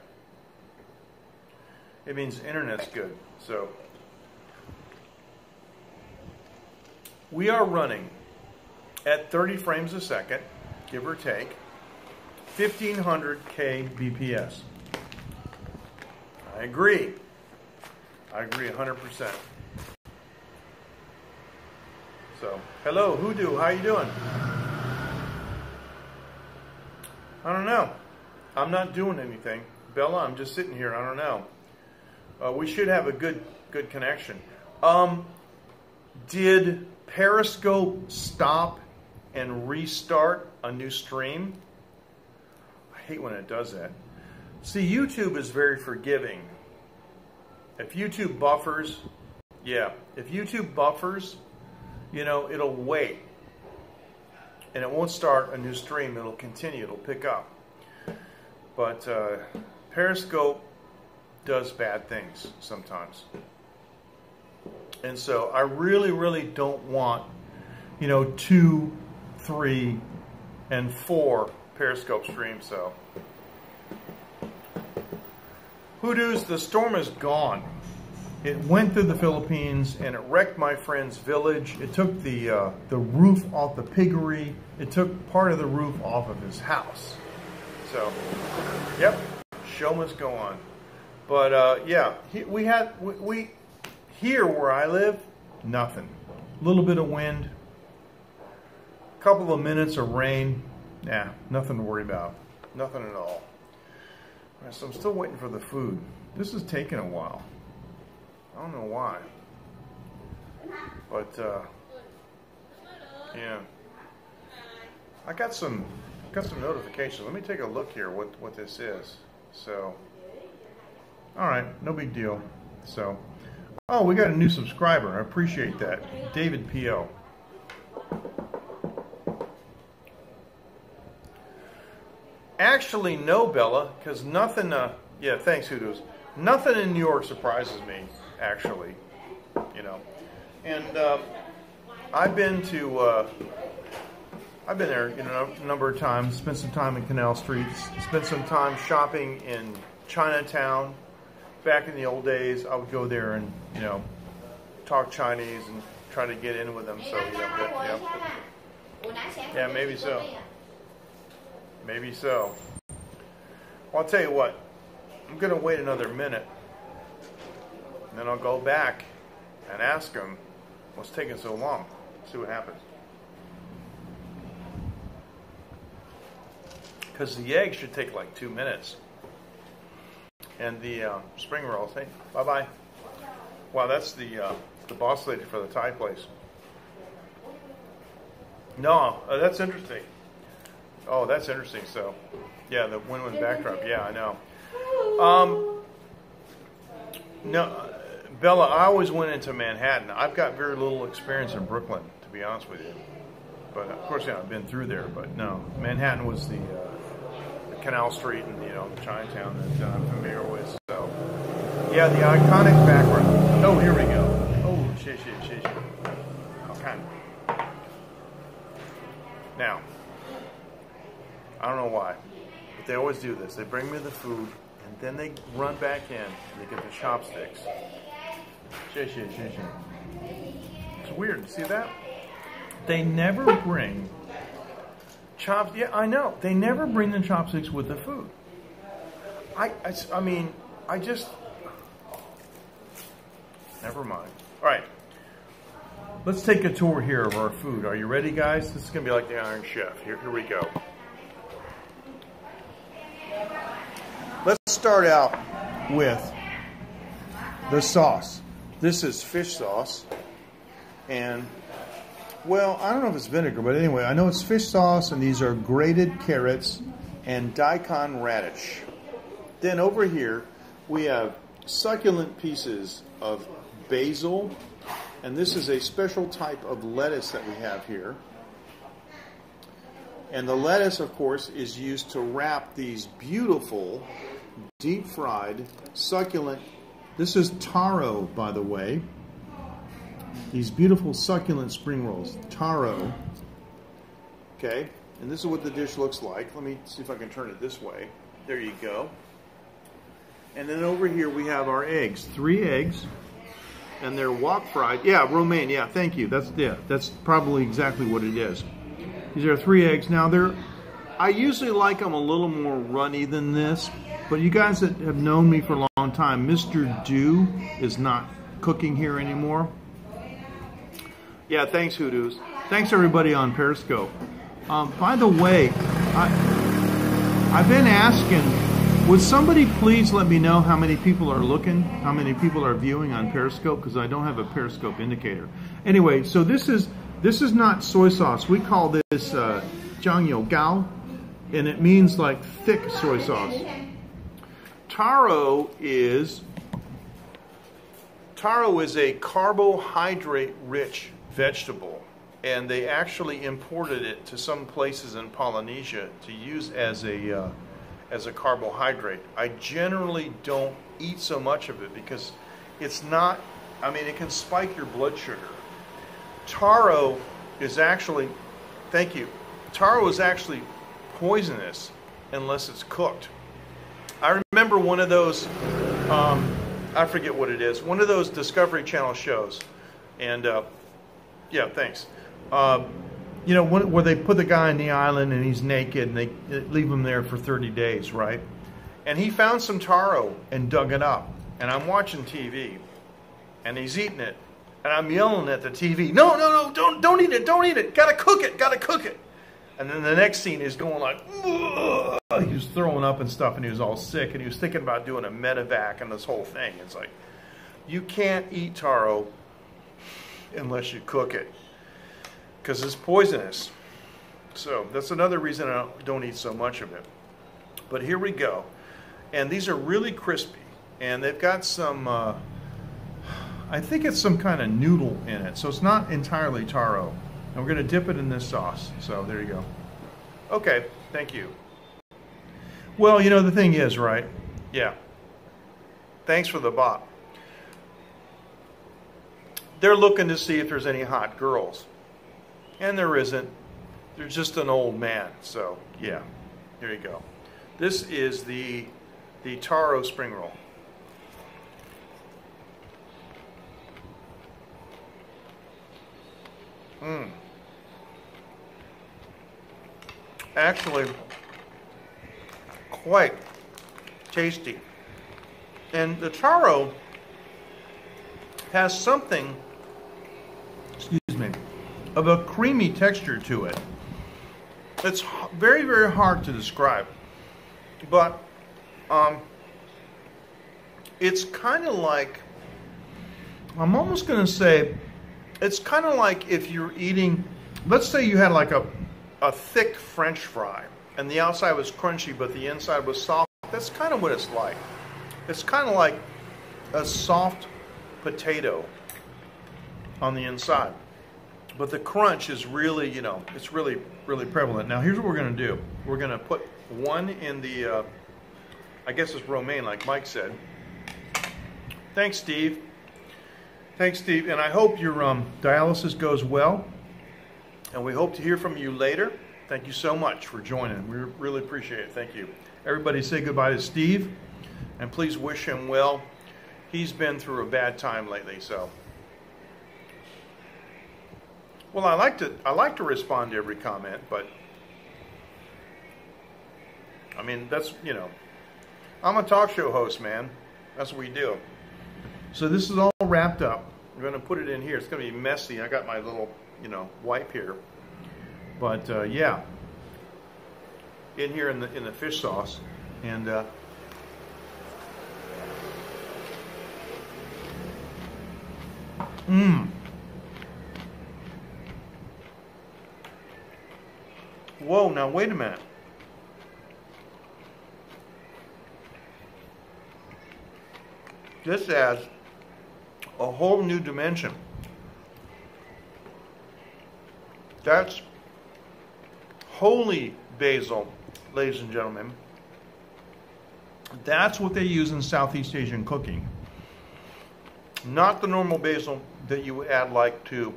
It means internet's good. So we are running at 30 frames a second, give or take, 1500 kbps. I agree. I agree 100%. So, hello, Hoodoo, how you doing? I don't know. I'm not doing anything. Bella, I'm just sitting here. I don't know. We should have a good connection. Did Periscope stop and restart a new stream? I hate when it does that. See, YouTube is very forgiving. If YouTube buffers, yeah, if YouTube buffers, you know, it'll wait. And it won't start a new stream. It'll continue. It'll pick up. But Periscope does bad things sometimes. And so I really, really don't want, you know, 2, 3, and 4 Periscope streams. So, Hoodoos, the storm is gone. It went through the Philippines and it wrecked my friend's village. It took the roof off the piggery. It took part of the roof off of his house. So, yep, show must go on. But yeah, Here where I live, nothing. A little bit of wind, a couple of minutes of rain. Nah, nothing to worry about. Nothing at all. All right, so I'm still waiting for the food. This is taking a while. I don't know why. But yeah. I got some notifications. Let me take a look here what this is. So all right, no big deal. So oh, we got a new subscriber. I appreciate that. David P.O. Actually, no, Bella, because nothing, yeah, thanks, Hoodoo's. Nothing in New York surprises me, actually, you know. And I've been there, you know, a number of times, spent some time in Canal Street, spent some time shopping in Chinatown. Back in the old days, I would go there and, you know, talk Chinese and try to get in with them, so, you know, yeah, maybe so. Maybe so. Well, I'll tell you what. I'm going to wait another minute. And then I'll go back and ask them what's taking so long. See what happens. Because the egg should take like 2 minutes. And the spring rolls. Hey, bye-bye. Wow, that's the boss lady for the Thai place. No, that's interesting. Oh, that's interesting. So, yeah, the win-win backdrop. Yeah, I know. No, Bella, I always went into Manhattan. I've got very little experience in Brooklyn, to be honest with you. But, of course, yeah, I've been through there. But, no, Manhattan was the Canal Street and, you know, Chinatown that I'm familiar with. So, yeah, the iconic background. Oh, here we go. Oh, shit. Okay. Now, I don't know why, but they always do this. They bring me the food, and then they run back in, and they get the chopsticks. It's weird. See that? They never bring chops. Yeah, I know. They never bring the chopsticks with the food. I mean, I just... Never mind. All right. Let's take a tour here of our food. Are you ready, guys? This is going to be like the Iron Chef. Here we go. Let's start out with the sauce. This is fish sauce. And, well, I don't know if it's vinegar, but anyway, I know it's fish sauce, and these are grated carrots and daikon radish. Then over here, we have succulent pieces of basil, and this is a special type of lettuce that we have here. And the lettuce, of course, is used to wrap these beautiful, deep-fried, succulent... This is taro, by the way. These beautiful, succulent spring rolls. Taro. Okay, and this is what the dish looks like. Let me see if I can turn it this way. There you go. And then over here we have our eggs. 3 eggs. And they're wok fried. Yeah, romaine. Yeah, thank you. That's probably exactly what it is. These are 3 eggs. Now I usually like them a little more runny than this, but you guys that have known me for a long time, Mr. Dew is not cooking here anymore. Yeah, thanks, Hoodoos. Thanks everybody on Periscope. By the way, I've been asking, would somebody please let me know how many people are looking, how many people are viewing on Periscope, because I don't have a Periscope indicator. Anyway, so this is not soy sauce. We call this jiangyou gao, and it means like thick soy sauce. Taro is a carbohydrate-rich vegetable, and they actually imported it to some places in Polynesia to use as a carbohydrate. I generally don't eat so much of it because it's not, I mean, it can spike your blood sugar. Taro is actually, thank you, taro is actually poisonous unless it's cooked. I remember one of those, I forget what it is, one of those Discovery Channel shows, and yeah, thanks. You know, where they put the guy on the island and he's naked and they leave him there for 30 days, right? And he found some taro and dug it up. And I'm watching TV. and he's eating it. And I'm yelling at the TV, no, no, no, don't eat it, don't eat it. Gotta cook it, gotta cook it. And then the next scene is going like, ugh. He was throwing up and stuff, and he was all sick, and he was thinking about doing a medevac and this whole thing. It's like, you can't eat taro unless you cook it, because it's poisonous. So that's another reason I don't eat so much of it. But here we go. And these are really crispy, and they've got some, I think it's some kind of noodle in it, so it's not entirely taro. And we're going to dip it in this sauce. So there you go. Okay, thank you. Well, you know, the thing is, right? Yeah. Thanks for the bot. They're looking to see if there's any hot girls. And there isn't. There's just an old man. So, yeah. There you go. This is the taro spring roll. Actually, quite tasty. And the taro has something, excuse me, of a creamy texture to it. It's very, very hard to describe. But it's kind of like, I'm almost going to say, it's kind of like if you're eating, let's say you had like a thick French fry, and the outside was crunchy, but the inside was soft. That's kind of what it's like. It's kind of like a soft potato on the inside. But the crunch is really, you know, it's really, really prevalent. Now, here's what we're going to do. We're going to put one in the, I guess it's romaine, like Mike said. Thanks, Steve. Thanks, Steve. And I hope your dialysis goes well. And we hope to hear from you later. Thank you so much for joining. We really appreciate it. Thank you. Everybody say goodbye to Steve. And please wish him well. He's been through a bad time lately, so. Well, I like to respond to every comment, but I mean, that's, you know, I'm a talk show host, man. That's what we do. So this is all wrapped up. I'm going to put it in here. It's going to be messy. I got my little, you know, wipe here. But yeah, in here in the fish sauce, and whoa, now wait a minute. This adds a whole new dimension. That's holy basil, ladies and gentlemen. That's what they use in Southeast Asian cooking. Not the normal basil that you would add like to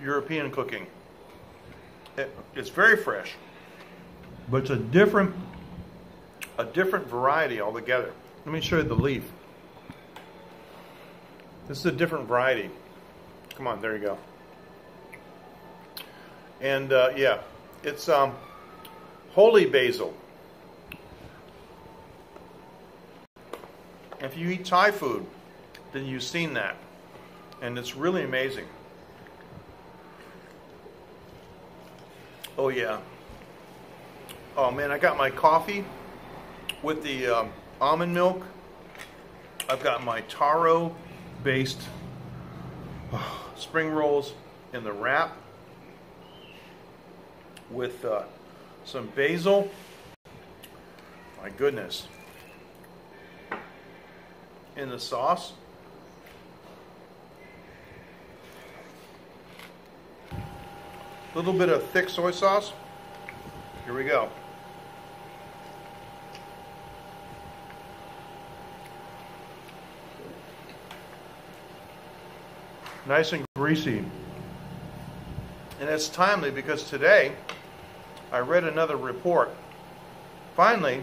European cooking. It's very fresh, but it's a different variety altogether. Let me show you the leaf. This is a different variety. Come on, there you go. And yeah, it's holy basil. If you eat Thai food, then you've seen that, and it's really amazing. Oh yeah. Oh man, I got my coffee with the almond milk. I've got my taro-based spring rolls in the wrap with some basil. My goodness. In the sauce. A little bit of thick soy sauce. Here we go. Nice and greasy. And it's timely because today I read another report. Finally,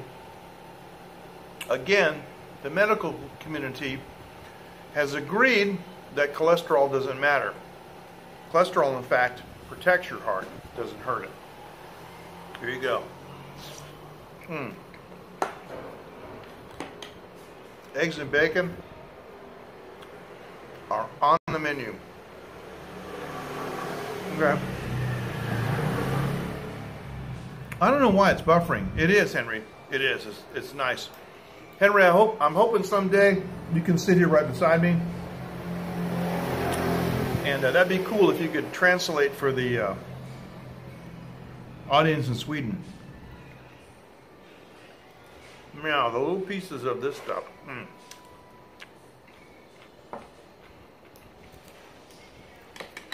again, the medical community has agreed that cholesterol doesn't matter. Cholesterol, in fact, protects your heart, doesn't hurt it. Here you go. Eggs and bacon. are on the menu. Okay. I don't know why it's buffering. It is, Henry. It is. It's nice. Henry, I'm hoping someday you can sit here right beside me. And that'd be cool if you could translate for the audience in Sweden. Meow, the little pieces of this stuff.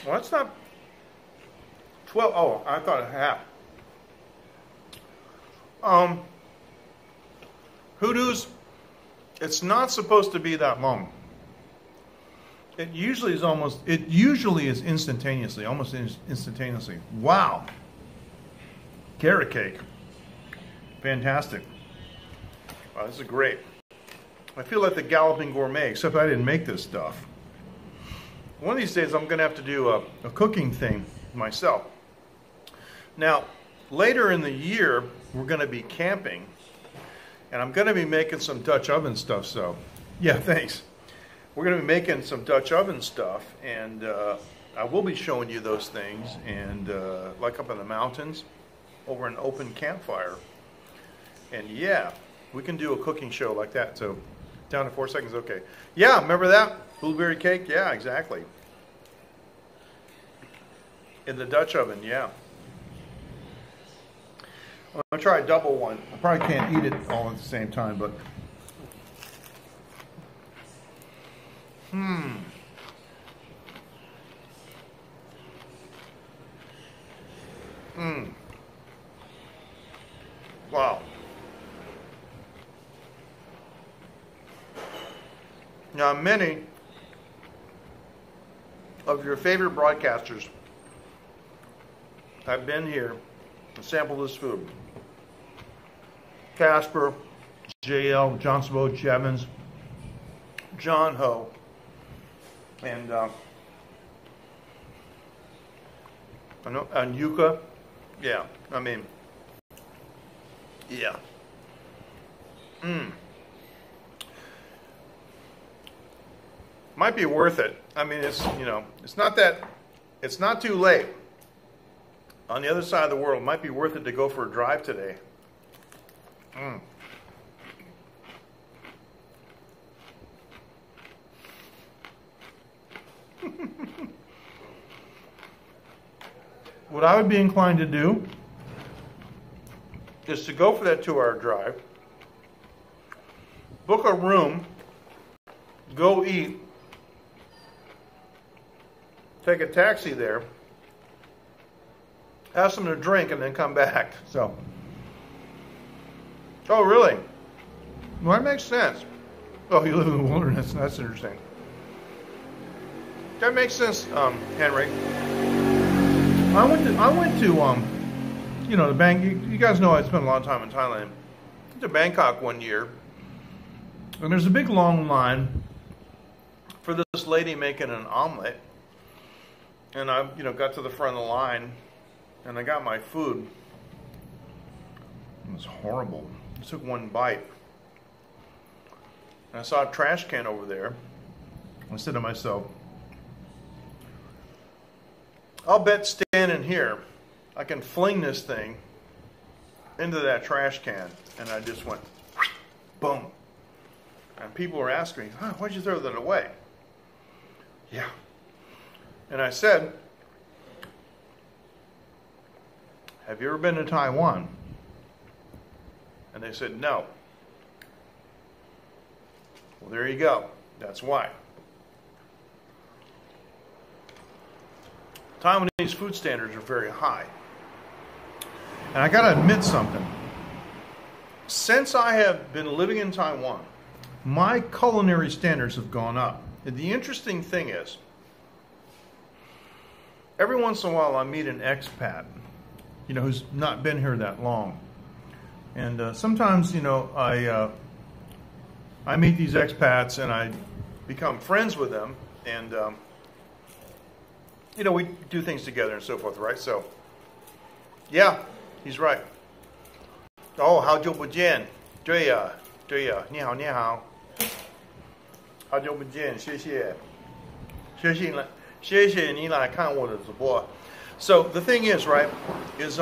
Well, that's not 12. Oh, I thought a half. Hoodoos, it's not supposed to be that long. It usually is instantaneously, almost instantaneously. Wow. Carrot cake. Fantastic. Wow, this is great. I feel like the Galloping Gourmet, except I didn't make this stuff. One of these days I'm going to have to do a cooking thing myself. Now, later in the year, we're going to be camping. And I'm going to be making some Dutch oven stuff, so yeah, thanks. We're going to be making some Dutch oven stuff, and I will be showing you those things, and like up in the mountains, over an open campfire. And yeah, we can do a cooking show like that. So down to 4 seconds, okay. Yeah, remember that? Blueberry cake? Yeah, exactly. In the Dutch oven, yeah. I'm going to try a double one. I probably can't eat it all at the same time, but... Wow. Now, many of your favorite broadcasters have been here to sample this food. Casper, JL, John Sabo, Evans, John Ho, and Yuka. Yeah, I mean, yeah. Might be worth it. I mean, it's it's not too late. On the other side of the world, it might be worth it to go for a drive today. What I would be inclined to do is to go for that 2-hour drive, book a room, go eat, take a taxi there, have something to drink, and then come back. So, oh really? Well, that makes sense. Oh, you live in the wilderness. That's interesting. That makes sense, Henry. I went to the bank. You guys know I spent a lot of time in Thailand. I went to Bangkok one year, and there's a big long line for this lady making an omelet. And I, got to the front of the line, and I got my food. It was horrible. I took one bite, and I saw a trash can over there. I said to myself, I'll bet standing here, I can fling this thing into that trash can. And I just went, boom. And people were asking me, why'd you throw that away? Yeah. And I said, have you ever been to Taiwan? And they said, no. Well, there you go. That's why. Taiwanese food standards are very high. And I got to admit something. Since I have been living in Taiwan, my culinary standards have gone up. And the interesting thing is, every once in a while I meet an expat, who's not been here that long. And sometimes, I meet these expats and I become friends with them. And, we do things together and so forth, right? So, yeah, he's right. Oh, 好久不见。对呀，对呀，你好，你好。好久不见，谢谢。谢谢你来看我的直播。So the thing is, right, is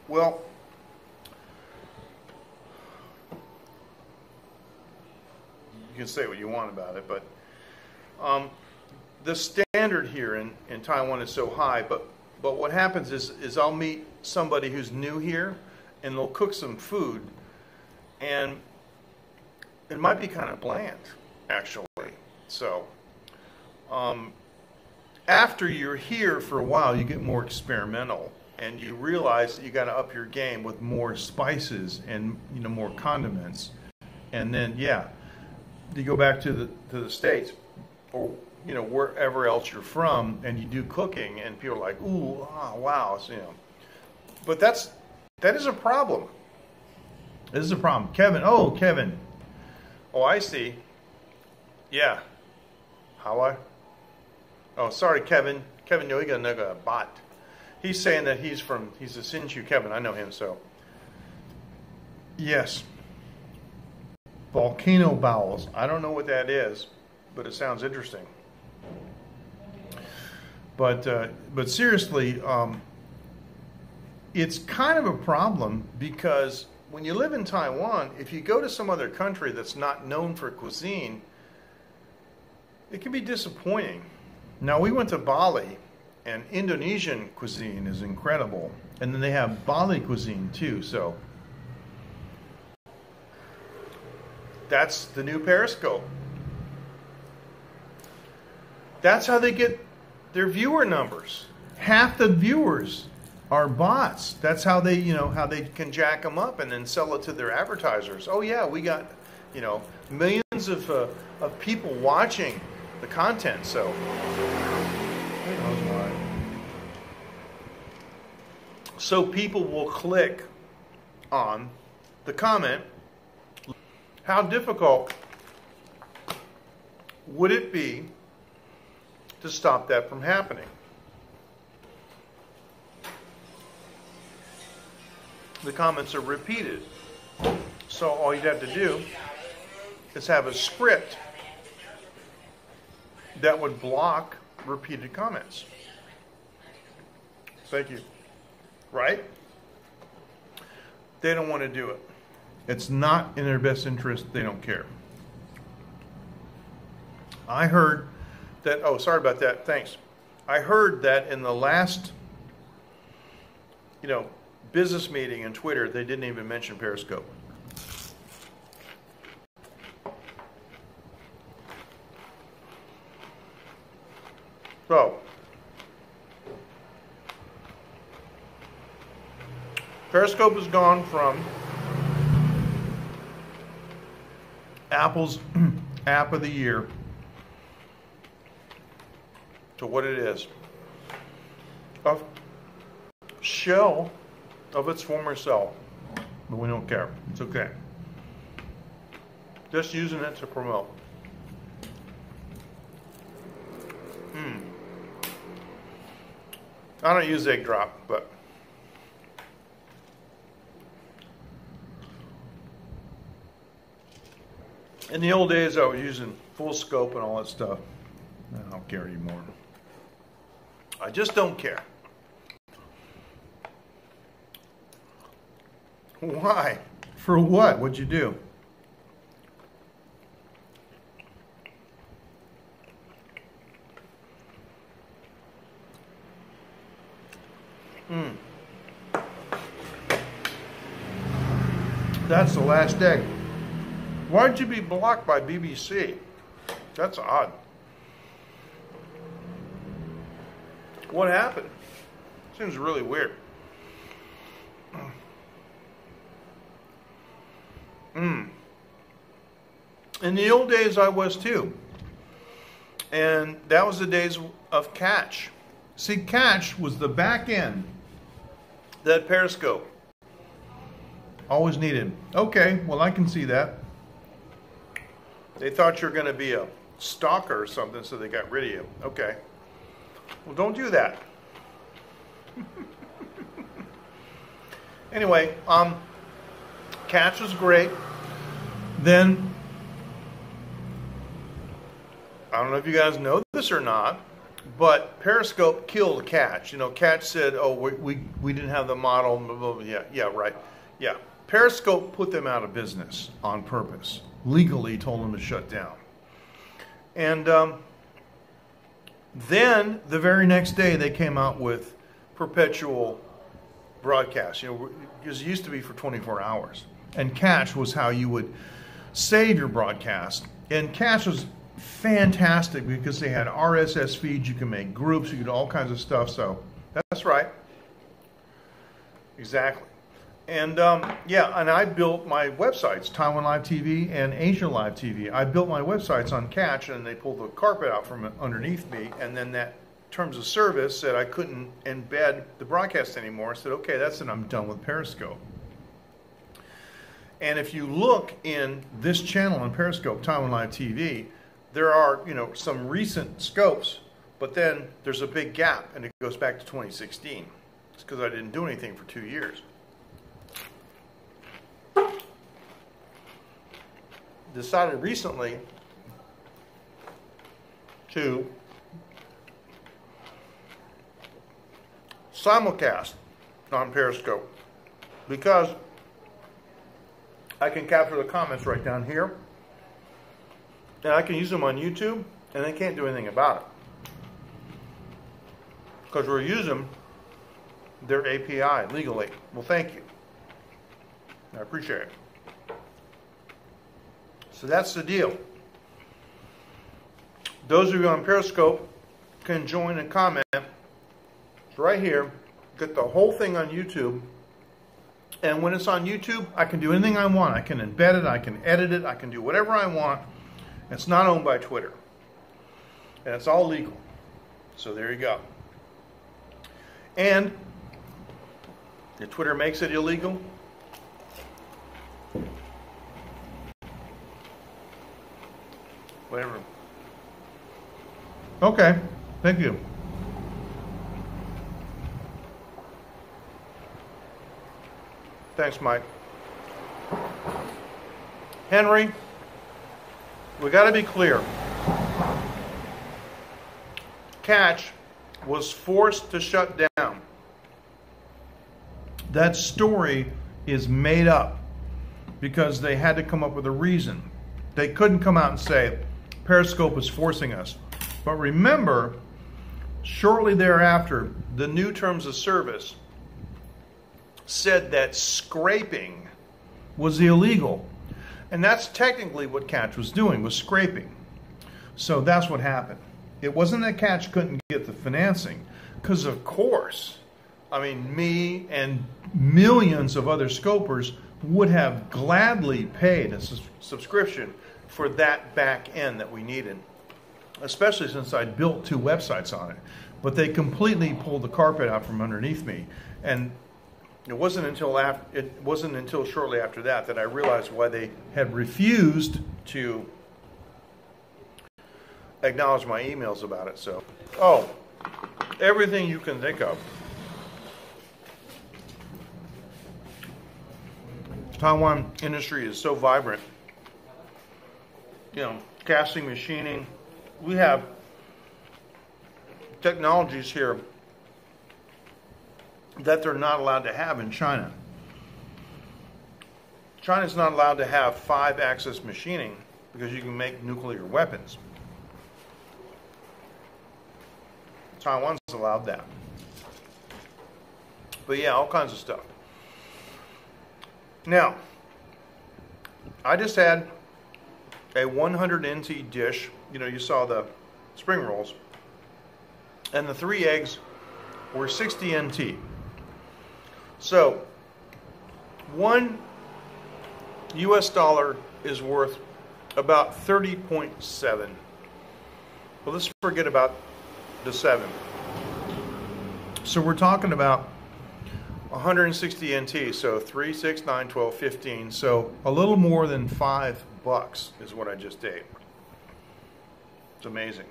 well, you can say what you want about it, but the standard here in Taiwan is so high. But what happens is I'll meet somebody who's new here, and they'll cook some food, and it might be kind of bland, actually. So after you're here for a while, you get more experimental, and you realize that you got to up your game with more spices and more condiments, and then you go back to the States or wherever else you're from, and you do cooking, and people are like, ooh, oh, wow, so, but that is a problem. This is a problem. Kevin, Kevin. Oh, I see. Yeah. How Oh, sorry, Kevin. Kevin Yoiga Naga Bot. He's saying that he's a Sinchu Kevin. I know him, so. Yes. Volcano bowels. I don't know what that is, but it sounds interesting. But seriously, it's kind of a problem because when you live in Taiwan, if you go to some other country that's not known for cuisine, it can be disappointing. Now, we went to Bali, and Indonesian cuisine is incredible. And then they have Bali cuisine, too, so that's the new Periscope. That's how they get their viewer numbers. Half the viewers are bots. That's how they, how they can jack them up and then sell it to their advertisers. Oh yeah, we got, millions of people watching the content. So who knows why? So people will click on the comment. How difficult would it be to stop that from happening? The comments are repeated. So all you'd have to do is have a script that would block repeated comments. Thank you. Right? They don't want to do it. It's not in their best interest. They don't care. I heard that, oh, sorry about that. Thanks. I heard that in the last, business meeting in Twitter, they didn't even mention Periscope. So, Periscope has gone from Apple's app of the year to what it is. A shell of its former self. But we don't care. It's okay. Just using it to promote. I don't use egg drop, but in the old days I was using full scope and all that stuff. I don't care anymore. I just don't care. Why? For what? What'd you do? That's the last egg. Why'd you be blocked by BBC? That's odd. What happened? Seems really weird. In the old days, I was too. And that was the days of Catch. See, Catch was the back end that Periscope always needed. Okay, well, I can see that. They thought you were going to be a stalker or something, so they got rid of you. Okay. Well, don't do that. Anyway, Catch was great. Then I don't know if you guys know this or not, but Periscope killed Catch. You know, Catch said, oh, we didn't have the model. Blah, blah, blah. Yeah, right. Yeah. Periscope put them out of business on purpose. Legally told them to shut down. And then the very next day they came out with perpetual broadcast. You know, because it used to be for 24 hours. And Catch was how you would save your broadcast. And Catch was fantastic because they had RSS feeds. You can make groups. You could do all kinds of stuff. So that's right. Exactly. And yeah, and I built my websites, Taiwan Live TV and Asia Live TV. I built my websites on Catch, and they pulled the carpet out from underneath me. And then that terms of service said I couldn't embed the broadcast anymore. I said, okay, that's it. I'm done with Periscope. And if you look in this channel on Periscope, Taiwan Live TV, there are, you know, some recent scopes, but then there's a big gap, and it goes back to 2016. It's because I didn't do anything for 2 years. Decided recently to simulcast on Periscope because I can capture the comments right down here, and I can use them on YouTube, and they can't do anything about it because we're using their API legally. Well, thank you. I appreciate it. So that's the deal. Those of you on Periscope can join and comment. It's right here. Get the whole thing on YouTube. And when it's on YouTube, I can do anything I want. I can embed it. I can edit it. I can do whatever I want. It's not owned by Twitter. And it's all legal. So there you go. And if Twitter makes it illegal, whatever. Okay, thank you. Thanks, Mike. Henry, we got to be clear. Catch was forced to shut down. That story is made up because they had to come up with a reason. They couldn't come out and say, Periscope is forcing us. But remember, shortly thereafter, the new terms of service said that scraping was illegal. And that's technically what Catch was doing, was scraping. So that's what happened. It wasn't that Catch couldn't get the financing, because of course, I mean, me and millions of other scopers would have gladly paid a subscription for that back end that we needed, especially since I'd built 2 websites on it. But they completely pulled the carpet out from underneath me, and it wasn't until shortly after that I realized why they had refused to acknowledge my emails about it. So, oh, everything you can think of. Taiwan industry is so vibrant. You know, casting, machining. We have technologies here that they're not allowed to have in China. China's not allowed to have 5-axis machining because you can make nuclear weapons. Taiwan's allowed that. But yeah, all kinds of stuff. Now, I just had a 100 NT dish. You know, you saw the spring rolls. And the 3 eggs were 60 NT. So, $1 US is worth about 30.7. Well, let's forget about the 7. So we're talking about 160 NT, so 3, 6, 9, 12, 15. So a little more than $5 is what I just ate. It's amazing.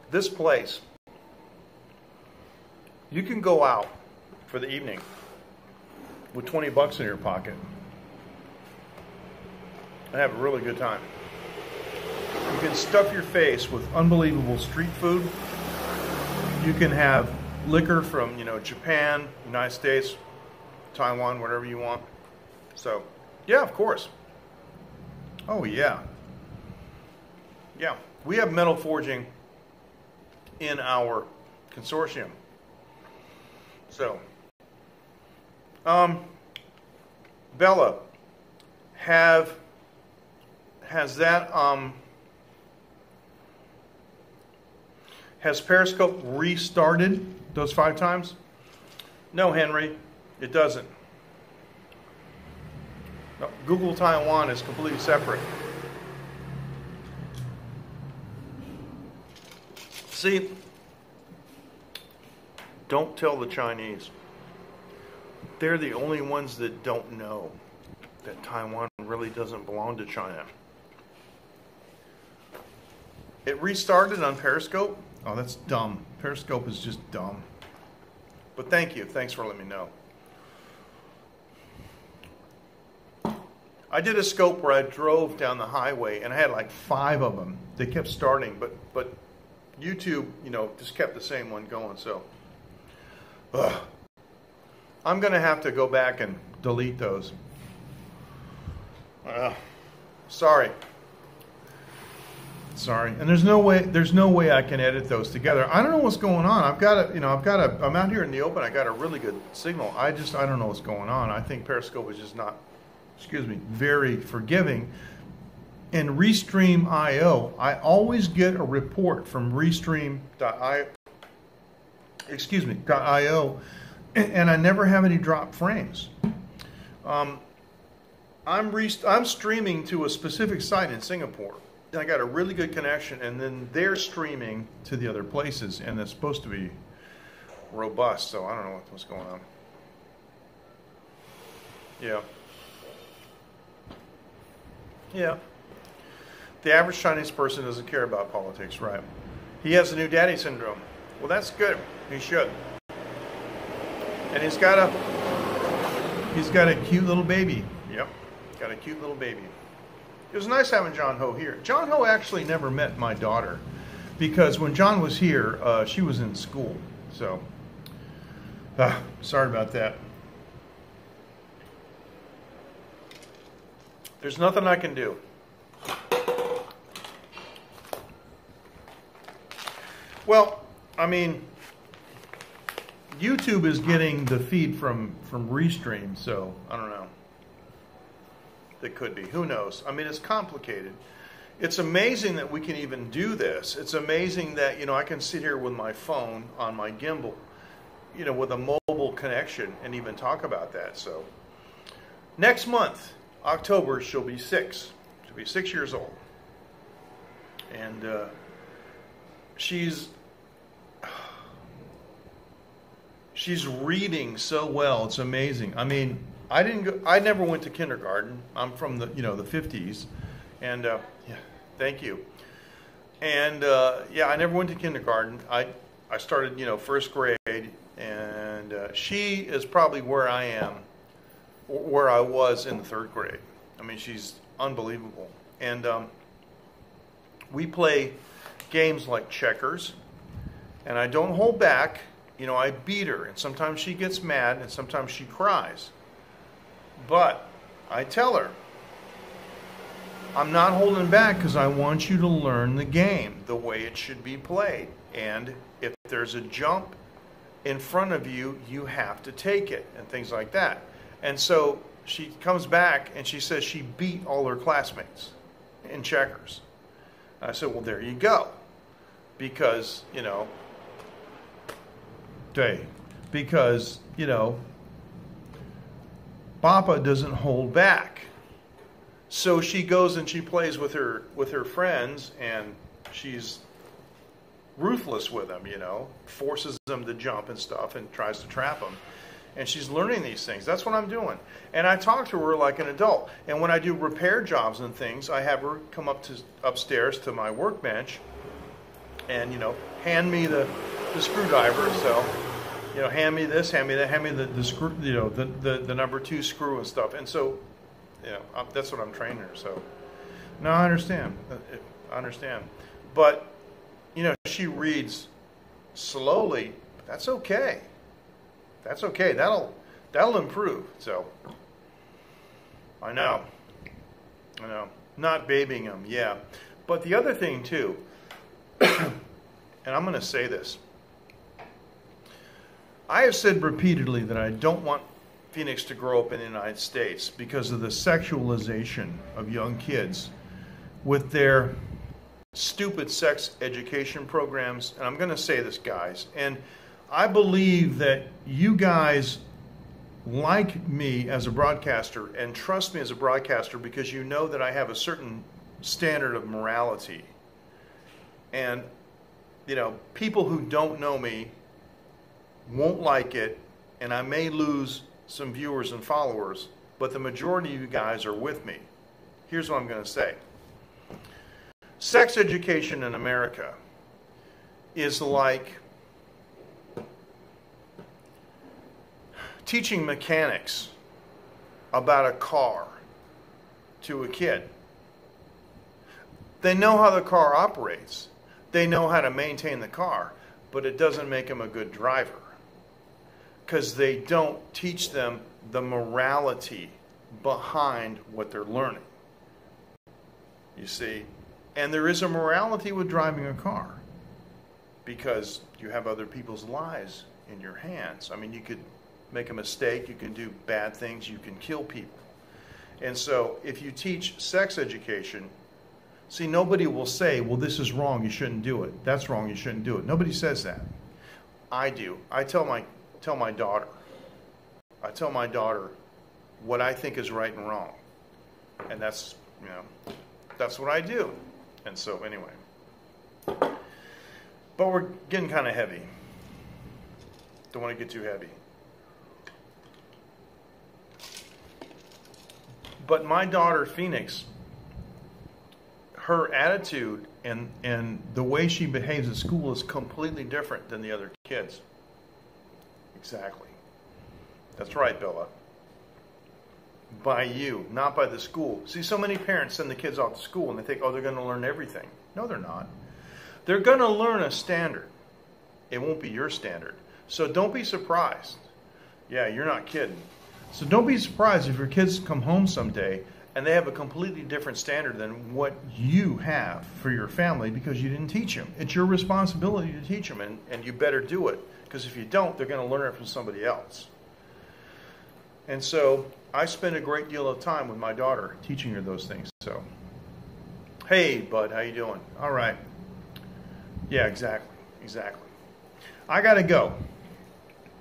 This place, you can go out for the evening with 20 bucks in your pocket and have a really good time. can stuff your face with unbelievable street food. You can have liquor from, Japan, United States, Taiwan, whatever you want. So, yeah, of course. Oh, yeah. Yeah, we have metal forging in our consortium. So, Bella, has Periscope restarted those 5 times? No, Henry, it doesn't. No, Google Taiwan is completely separate. See, don't tell the Chinese. They're the only ones that don't know that Taiwan really doesn't belong to China. It restarted on Periscope. Oh, that's dumb. Periscope is just dumb. But thank you. Thanks for letting me know. I did a scope where I drove down the highway and I had like 5 of them. They kept starting, but YouTube, just kept the same one going. So, I'm going to have to go back and delete those. Sorry. And there's no way I can edit those together. I don't know what's going on. I'm out here in the open. I got a really good signal. I don't know what's going on. I think Periscope is just not, very forgiving. And Restream.io, I always get a report from Restream.io, and I never have any drop frames. I'm streaming to a specific site in Singapore. I got a really good connection, and then they're streaming to the other places, and it's supposed to be robust, so I don't know what's going on. Yeah. The average Chinese person doesn't care about politics, right? He has the new daddy syndrome. Well, that's good. He should. And he's got a cute little baby. Yep, got a cute little baby. It was nice having John Ho here. John Ho actually never met my daughter because when John was here, she was in school. So, sorry about that. There's nothing I can do. Well, I mean, YouTube is getting the feed from Restream, so I don't know. It could be. Who knows? I mean, it's complicated. It's amazing that we can even do this. It's amazing that, I can sit here with my phone on my gimbal, with a mobile connection and even talk about that. So next month, October, she'll be 6. She'll be 6 years old. And she's reading so well. It's amazing. I mean, I never went to kindergarten. I'm from the, the 50s. And, thank you. And, I never went to kindergarten. I started, first grade. And she is probably where I am, where I was in the 3rd grade. I mean, she's unbelievable. And we play games like checkers. And I don't hold back. I beat her. And sometimes she gets mad and sometimes she cries. But I tell her, I'm not holding back because I want you to learn the game the way it should be played. And if there's a jump in front of you, you have to take it and things like that. And so she comes back and she says she beat all her classmates in checkers. And I said, well, there you go. Because, Papa doesn't hold back. So she goes and she plays with her friends, and she's ruthless with them, forces them to jump and stuff and tries to trap them. And she's learning these things. That's what I'm doing. And I talk to her like an adult. And when I do repair jobs and things, I have her come upstairs to my workbench and, hand me the screwdriver. So, hand me this, hand me that, hand me the screw, the number 2 screw and stuff. And so, that's what I'm training her. So, no, I understand. I understand. But, you know, she reads slowly. That's okay. That's okay. That'll improve. So, I know. Not babying them, yeah. But the other thing too, and I'm going to say this. I have said repeatedly that I don't want Phoenix to grow up in the United States because of the sexualization of young kids with their stupid sex education programs. And I'm going to say this, guys, and I believe that you guys like me as a broadcaster and trust me as a broadcaster because you know that I have a certain standard of morality. And, you know, people who don't know me won't like it, and I may lose some viewers and followers, but the majority of you guys are with me. Here's what I'm going to say. Sex education in America is like teaching mechanics about a car to a kid. They know how the car operates. They know how to maintain the car, but it doesn't make them a good driver because they don't teach them the morality behind what they're learning. You see? And there is a morality with driving a car because you have other people's lives in your hands. I mean, you could make a mistake, you can do bad things, you can kill people. And so if you teach sex education, see, nobody will say, well, this is wrong, you shouldn't do it. That's wrong, you shouldn't do it. Nobody says that. I do. I tell my daughter. I tell my daughter what I think is right and wrong. And that's, you know, that's what I do. And so anyway. But we're getting kind of heavy. Don't want to get too heavy. But my daughter, Phoenix, her attitude and the way she behaves at school is completely different than the other kids. Exactly. That's right, Bella. By you, not by the school. See, so many parents send the kids off to school and they think, oh, they're going to learn everything. No, they're not. They're going to learn a standard. It won't be your standard. So don't be surprised. Yeah, you're not kidding. So don't be surprised if your kids come home someday and they have a completely different standard than what you have for your family because you didn't teach them. It's your responsibility to teach them, and you better do it, because if you don't, they're going to learn it from somebody else. And so I spend a great deal of time with my daughter teaching her those things. So, hey, bud, how you doing? All right. Yeah, exactly. I got to go.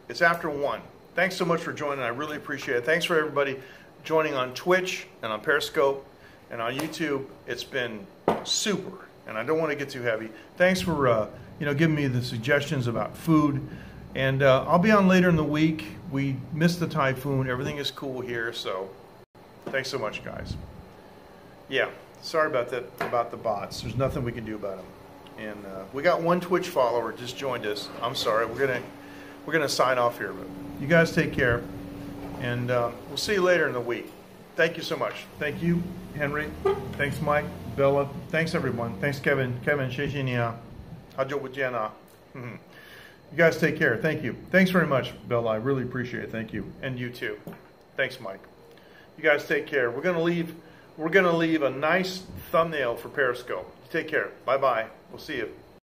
It's after 1. Thanks so much for joining. I really appreciate it. Thanks for everybody joining on Twitch and on Periscope and on YouTube. It's been super, and I don't want to get too heavy. Thanks for giving me the suggestions about food. And I'll be on later in the week. We missed the typhoon. Everything is cool here, so thanks so much, guys. Yeah, sorry about that, about the bots. There's nothing we can do about them. And we got one Twitch follower just joined us. I'm sorry. We're gonna sign off here, but you guys take care, and we'll see you later in the week. Thank you so much. Thank you, Henry. Thanks, Mike, Bella. Thanks, everyone. Thanks, Kevin. Kevin, 谢谢你啊。好久不见啊。You guys take care. Thank you. Thanks very much, Bella. I really appreciate it. Thank you, and you too. Thanks, Mike. You guys take care. We're gonna leave a nice thumbnail for Periscope. Take care. Bye bye. We'll see you.